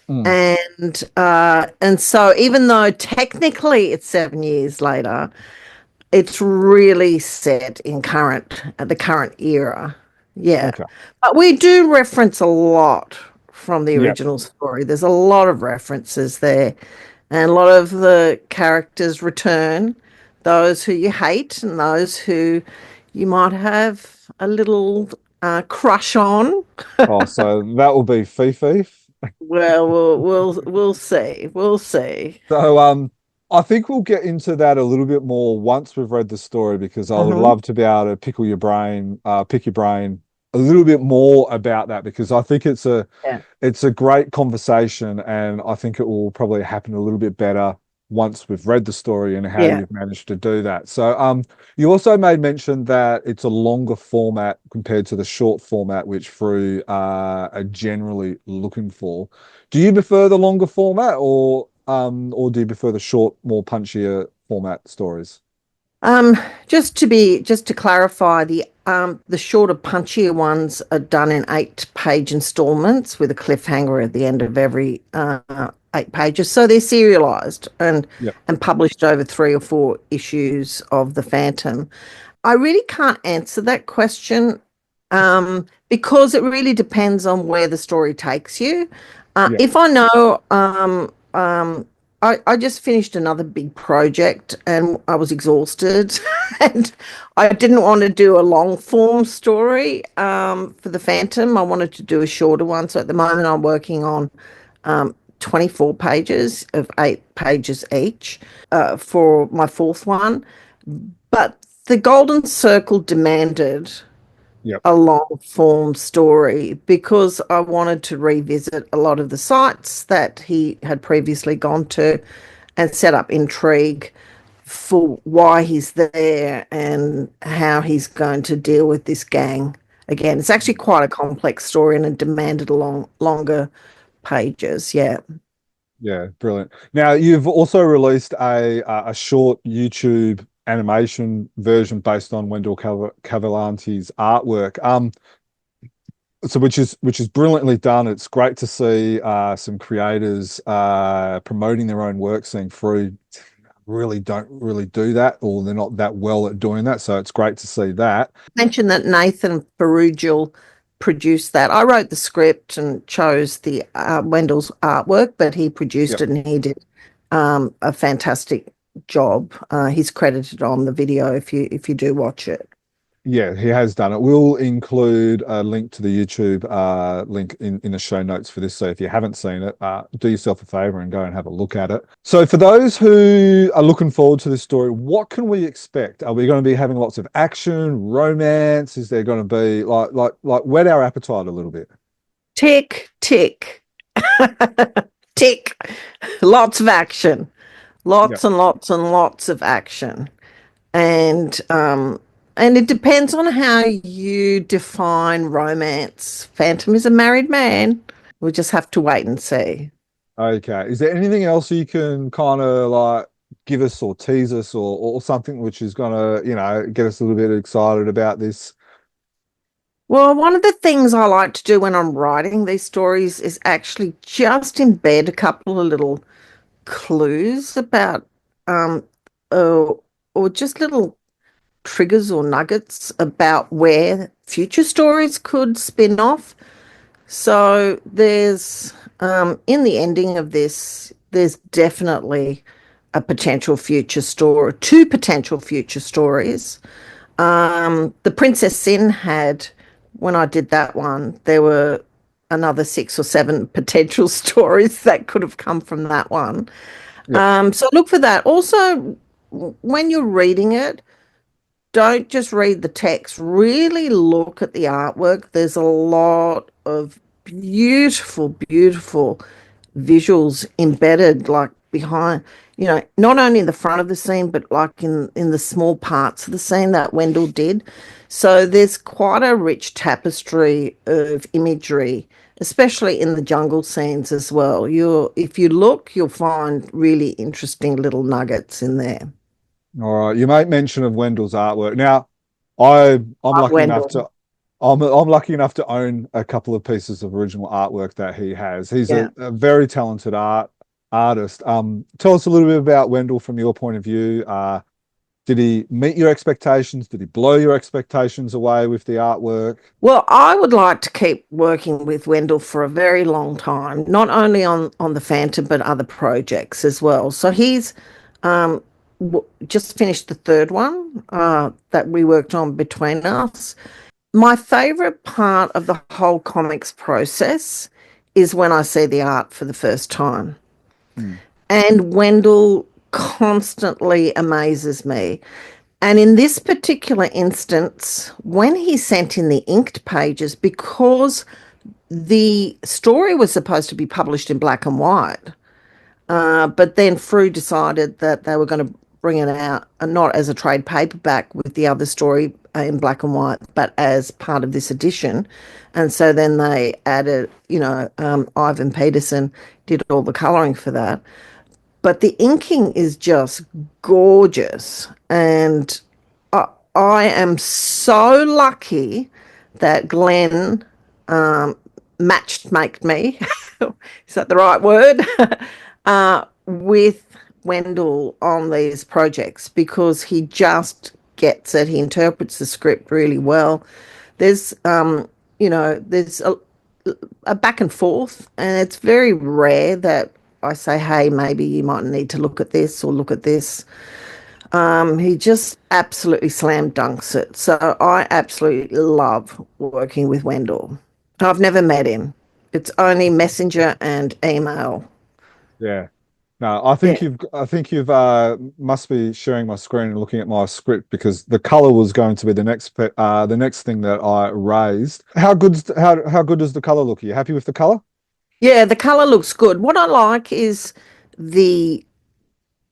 And so even though technically it's 7 years later, it's really set in the current era. Yeah. Okay. But we do reference a lot from the Yep. original story. There's a lot of references there, and a lot of the characters return, those who you hate and those who you might have a little crush on. Oh, so that will be Fifi. Well, we'll see. We'll see. So I think we'll get into that a little bit more once we've read the story, because I would love to be able to pick your brain a little bit more about that, because I think it's a great conversation, and I think it will probably happen a little bit better once we've read the story and how you've managed to do that. So you also made mention that it's a longer format compared to the short format, which Frew are generally looking for. Do you prefer the longer format, or do you prefer the short, more punchier format stories? Just to clarify, the shorter, punchier ones are done in 8-page installments with a cliffhanger at the end of every 8 pages. So they're serialized and published over 3 or 4 issues of the Phantom. I really can't answer that question because it really depends on where the story takes you. If I know, I just finished another big project and I was exhausted and I didn't want to do a long form story for the Phantom. I wanted to do a shorter one. So at the moment I'm working on 24 pages of 8 pages each for my 4th one. But the Golden Circle demanded a long form story because I wanted to revisit a lot of the sites that he had previously gone to and set up intrigue for why he's there and how he's going to deal with this gang again. It's actually quite a complex story and it demanded longer pages. Yeah. Yeah, brilliant. Now you've also released a short YouTube animation version based on Wendell Cavallante's artwork. So which is brilliantly done. It's great to see some creators promoting their own work, seeing Frew don't really do that, or they're not that well at doing that. So it's great to see that. Mentioned that Nathan Ferrugil produced that. I wrote the script and chose the Wendell's artwork, but he produced it and he did a fantastic job. He's credited on the video if you do watch it. Yeah, he has done it. We'll include a link to the YouTube link in the show notes for this. So if you haven't seen it, do yourself a favor and go and have a look at it. So for those who are looking forward to this story, what can we expect? Are we going to be having lots of action, romance? Is there going to be like whet our appetite a little bit? Tick, tick, tick. Lots of action. Lots and lots and lots of action. And it depends on how you define romance. Phantom is a married man. We'll just have to wait and see. Okay. Is there anything else you can kind of like give us or tease us or something which is going to, get us a little bit excited about this? Well, one of the things I like to do when I'm writing these stories is actually just embed a couple of little clues about, or just little triggers or nuggets about where future stories could spin off. So there's in the ending of this, there's definitely a potential future story, two potential future stories. The Princess Sin had, when I did that one, there were another 6 or 7 potential stories that could have come from that one. So look for that. Also, when you're reading it, don't just read the text, really look at the artwork. There's a lot of beautiful, beautiful visuals embedded like behind, not only in the front of the scene, but like in the small parts of the scene that Wendell did. So there's quite a rich tapestry of imagery, especially in the jungle scenes as well. If you look, you'll find really interesting little nuggets in there. All right, you make mention of Wendell's artwork. Now, I'm lucky enough to own a couple of pieces of original artwork that he has. He's a very talented artist. Tell us a little bit about Wendell from your point of view. Did he meet your expectations? Did he blow your expectations away with the artwork? Well, I would like to keep working with Wendell for a very long time, not only on the Phantom, but other projects as well. So he's just finished the third one that we worked on between us. My favourite part of the whole comics process is when I see the art for the first time. And Wendell constantly amazes me. And in this particular instance, when he sent in the inked pages, because the story was supposed to be published in black and white, but then Frew decided that they were going to bring it out, not as a trade paperback with the other story in black and white, but as part of this edition. And so then they added, Ivan Peterson did all the colouring for that. But the inking is just gorgeous. And I am so lucky that Glenn matched me, is that the right word, with Wendell on these projects, because he just gets it. He interprets the script really well. There's, there's a back and forth, and it's very rare that I say, hey, maybe you might need to look at this or look at this. He just absolutely slam dunks it. So I absolutely love working with Wendell. I've never met him. It's only messenger and email. Yeah. No, I think you've must be sharing my screen and looking at my script, because the color was going to be the next thing that I raised. How good does the color look? Are you happy with the color? Yeah, the color looks good. What I like is the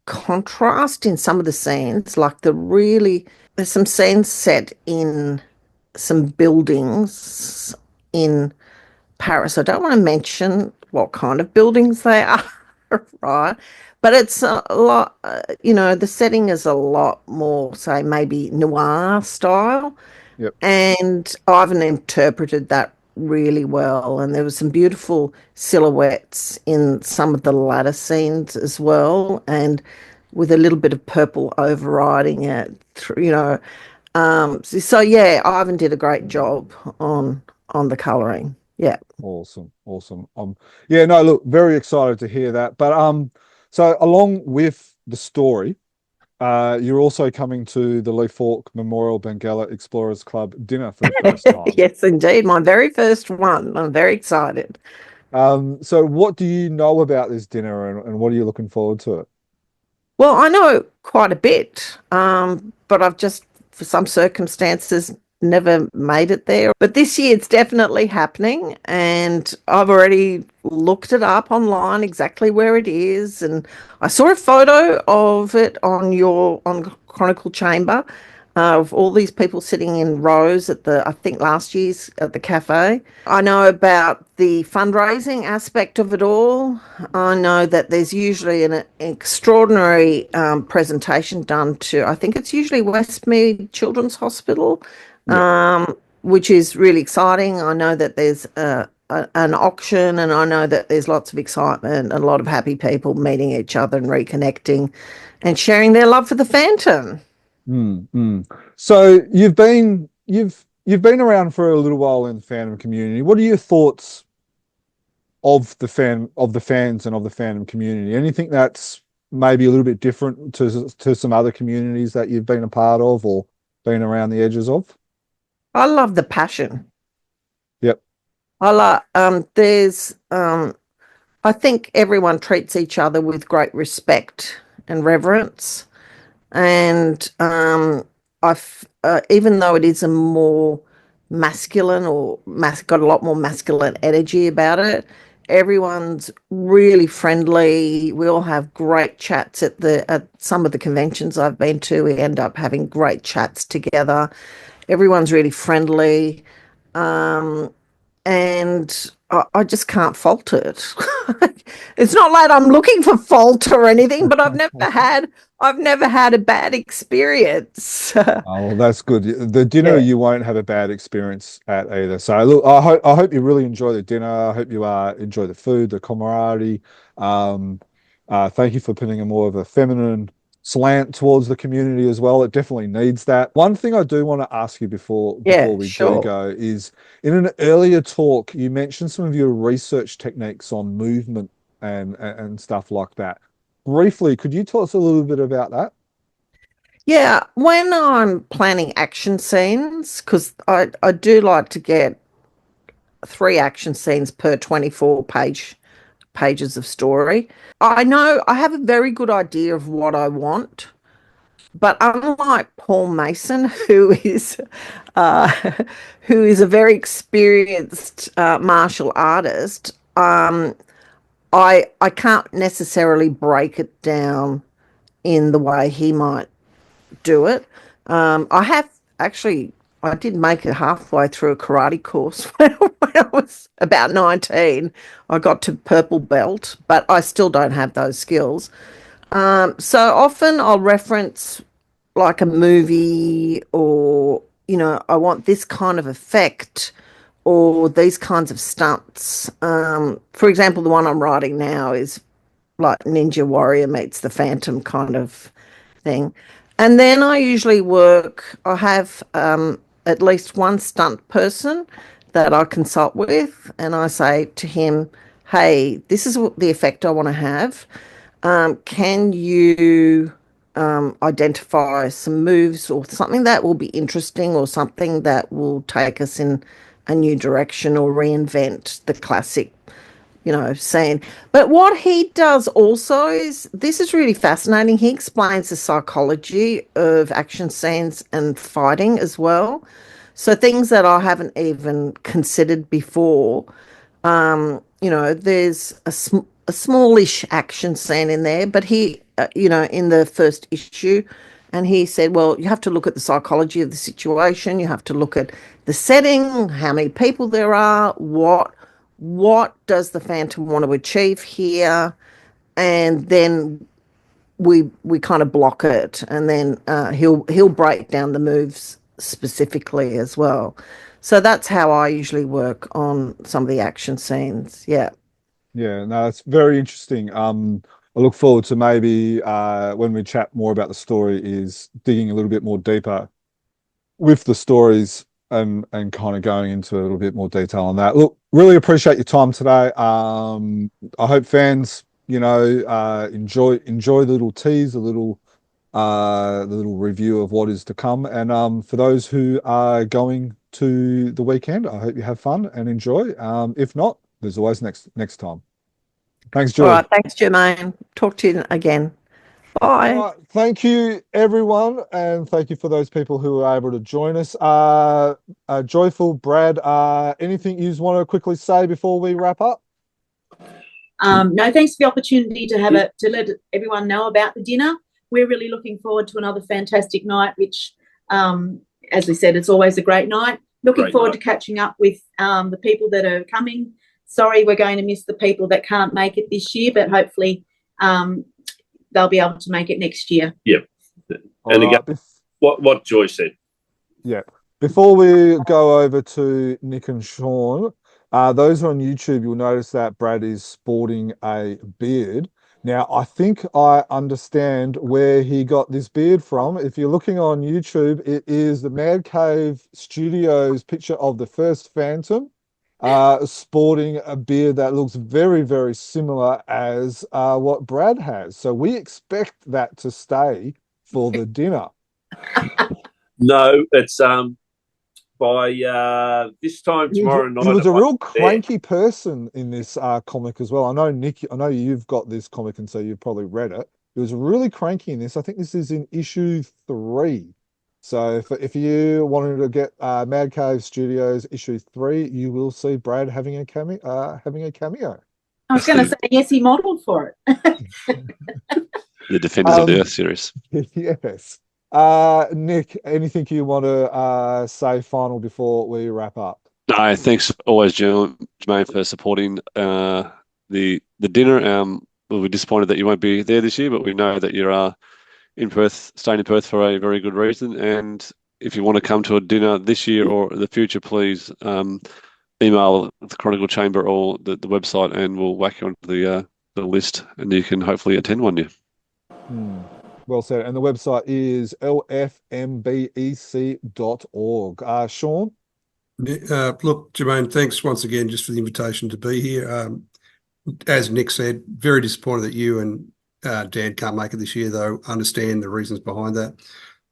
contrast in some of the scenes, like there's some scenes set in some buildings in Paris. I don't want to mention what kind of buildings they are, right? But it's a lot, the setting is a lot more, say, maybe noir style. Yep. And Ivan interpreted that really well. And there were some beautiful silhouettes in some of the latter scenes as well. And with a little bit of purple overriding it, so yeah, Ivan did a great job on the colouring. Yeah. Awesome. Yeah, no, look, very excited to hear that. But so along with the story, you're also coming to the Lee Falk Memorial Benguela Explorers Club dinner for the first time. Yes, indeed. My very first one. I'm very excited. So what do you know about this dinner and what are you looking forward to it? Well, I know quite a bit, but I've just, for some circumstances, never made it there. But this year it's definitely happening, and I've already looked it up online exactly where it is, and I saw a photo of it on Chronicle Chamber of all these people sitting in rows at I think last year's at the cafe. I know about the fundraising aspect of it all. I know that there's usually an extraordinary presentation done to, I think it's usually Westmead Children's Hospital, which is really exciting. I know that there's an auction, and I know that there's lots of excitement and a lot of happy people meeting each other and reconnecting and sharing their love for the Phantom. So you've been around for a little while in the fandom community. What are your thoughts of the fans and of the fandom community? Anything that's maybe a little bit different to some other communities that you've been a part of or been around the edges of? I love the passion. Yep. I think everyone treats each other with great respect and reverence. And even though it is a more masculine or got a lot more masculine energy about it, everyone's really friendly. We all have great chats at some of the conventions I've been to. We end up having great chats together. Everyone's really friendly. And I just can't fault it. It's not like I'm looking for fault or anything, but I've never had a bad experience. Oh, that's good. The dinner you won't have a bad experience at either. So look, I hope you really enjoy the dinner. I hope you enjoy the food, the camaraderie. Thank you for putting a more of a feminine slant towards the community as well. It definitely needs that. One thing I do want to ask you before we do go is, in an earlier talk, you mentioned some of your research techniques on movement and stuff like that. Briefly, could you tell us a little bit about that? Yeah, when I'm planning action scenes, because I do like to get 3 action scenes per 24 pages of story. I know I have a very good idea of what I want, but unlike Paul Mason, who is a very experienced martial artist, I can't necessarily break it down in the way he might do it. I did make it halfway through a karate course when I was about 19. I got to purple belt, but I still don't have those skills. So often I'll reference like a movie, or, I want this kind of effect or these kinds of stunts. For example, the one I'm writing now is like Ninja Warrior meets the Phantom kind of thing. And then I usually I have at least one stunt person that I consult with, and I say to him, hey, this is the effect I want to have. Can you identify some moves or something that will be interesting, or something that will take us in a new direction, or reinvent the classic scene. But what he does also this is really fascinating. He explains the psychology of action scenes and fighting as well. So things that I haven't even considered before. There's a smallish action scene in there, but he, in the first issue, and he said, well, you have to look at the psychology of the situation. You have to look at the setting, how many people there are, what does the Phantom want to achieve here, and then we kind of block it, and then he'll break down the moves specifically as well. So that's how I usually work on some of the action scenes. Yeah. Yeah, no, it's very interesting. I look forward to maybe when we chat more about the story is digging a little bit more deeper with the stories and kind of going into a little bit more detail on that. Look, really appreciate your time today. I hope fans, enjoy the little tease, the little review of what is to come. And for those who are going to the weekend, I hope you have fun and enjoy. If not, there's always next time. Thanks, Julie. All right. Thanks, Jermaine. Talk to you again. Bye. All right, thank you, everyone, and thank you for those people who were able to join us. Joyful, Brad, anything you want to quickly say before we wrap up? No, thanks for the opportunity to let everyone know about the dinner. We're really looking forward to another fantastic night, which, as we said, it's always a great night. Looking forward to catching up with the people that are coming. Sorry, we're going to miss the people that can't make it this year, but hopefully they'll be able to make it next year. Yeah. And again, what Joy said. Yeah. Before we go over to Nick and Sean, those who are on YouTube, you'll notice that Brad is sporting a beard. Now, I think I understand where he got this beard from. If you're looking on YouTube, it is the Mad Cave Studios picture of the first Phantom, sporting a beard that looks very, very similar as what Brad has. So we expect that to stay for the dinner. No, it's by this time tomorrow night. He was a real cranky person in this comic as well. I know, Nick, I know you've got this comic, and so you've probably read it. He was really cranky in this. I think this is in issue 3. So if you wanted to get Mad Cave Studios issue 3, you will see Brad having a cameo. I was going to say, yes, he modelled for it. The Defenders of the Earth series. Yes. Nick, anything you want to say final before we wrap up? No, thanks always, Jermaine, for supporting the dinner. We'll be disappointed that you won't be there this year, but we know that you are in Perth, staying in Perth for a very good reason. And if you want to come to a dinner this year or the future, please email the Chronicle Chamber or the website, and we'll whack you onto the list, and you can hopefully attend one year. Well said. And the website is lfmbec.org. Sean? Look, Jermaine, thanks once again just for the invitation to be here. As Nick said, very disappointed that you and Dan can't make it this year, though. Understand the reasons behind that.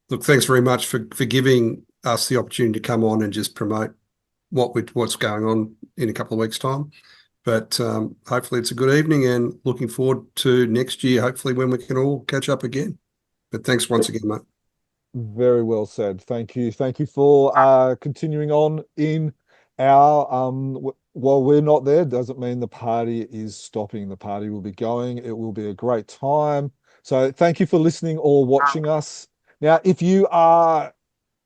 Look, thanks very much for giving us the opportunity to come on and just promote what's going on in a couple of weeks' time. But hopefully it's a good evening, and looking forward to next year, hopefully when we can all catch up again. But thanks once again, mate. Very well said. Thank you. Thank you for continuing on in our while we're not there, doesn't mean the party is stopping. The party will be going. It will be a great time. So thank you for listening or watching us. Now, if you are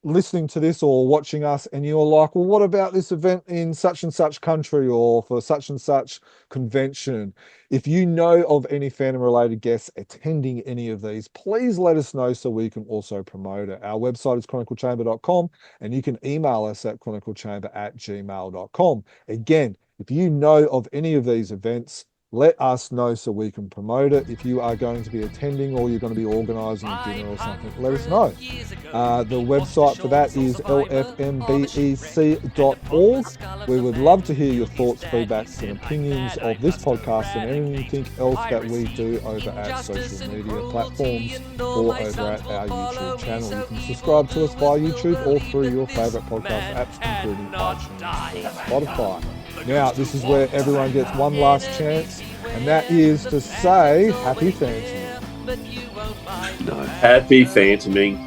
listening to this or watching us and you're like, well, what about this event in such and such country or for such and such convention? If you know of any Phantom related guests attending any of these, please let us know so we can also promote it. Our website is chroniclechamber.com, and you can email us at chroniclechamber@gmail.com. Again, if you know of any of these events, let us know so we can promote it. If you are going to be attending or you're going to be organising a dinner or something, let us know. The website for that is lfmbec.org. We would love to hear your thoughts, feedbacks and opinions of this podcast and anything else that we do over at social media platforms or over at our YouTube channel. You can subscribe to us via YouTube or through your favourite podcast apps, including iTunes or Spotify. Now, this is where everyone gets one last chance, and that is to say happy Phantoming. Happy Phantoming.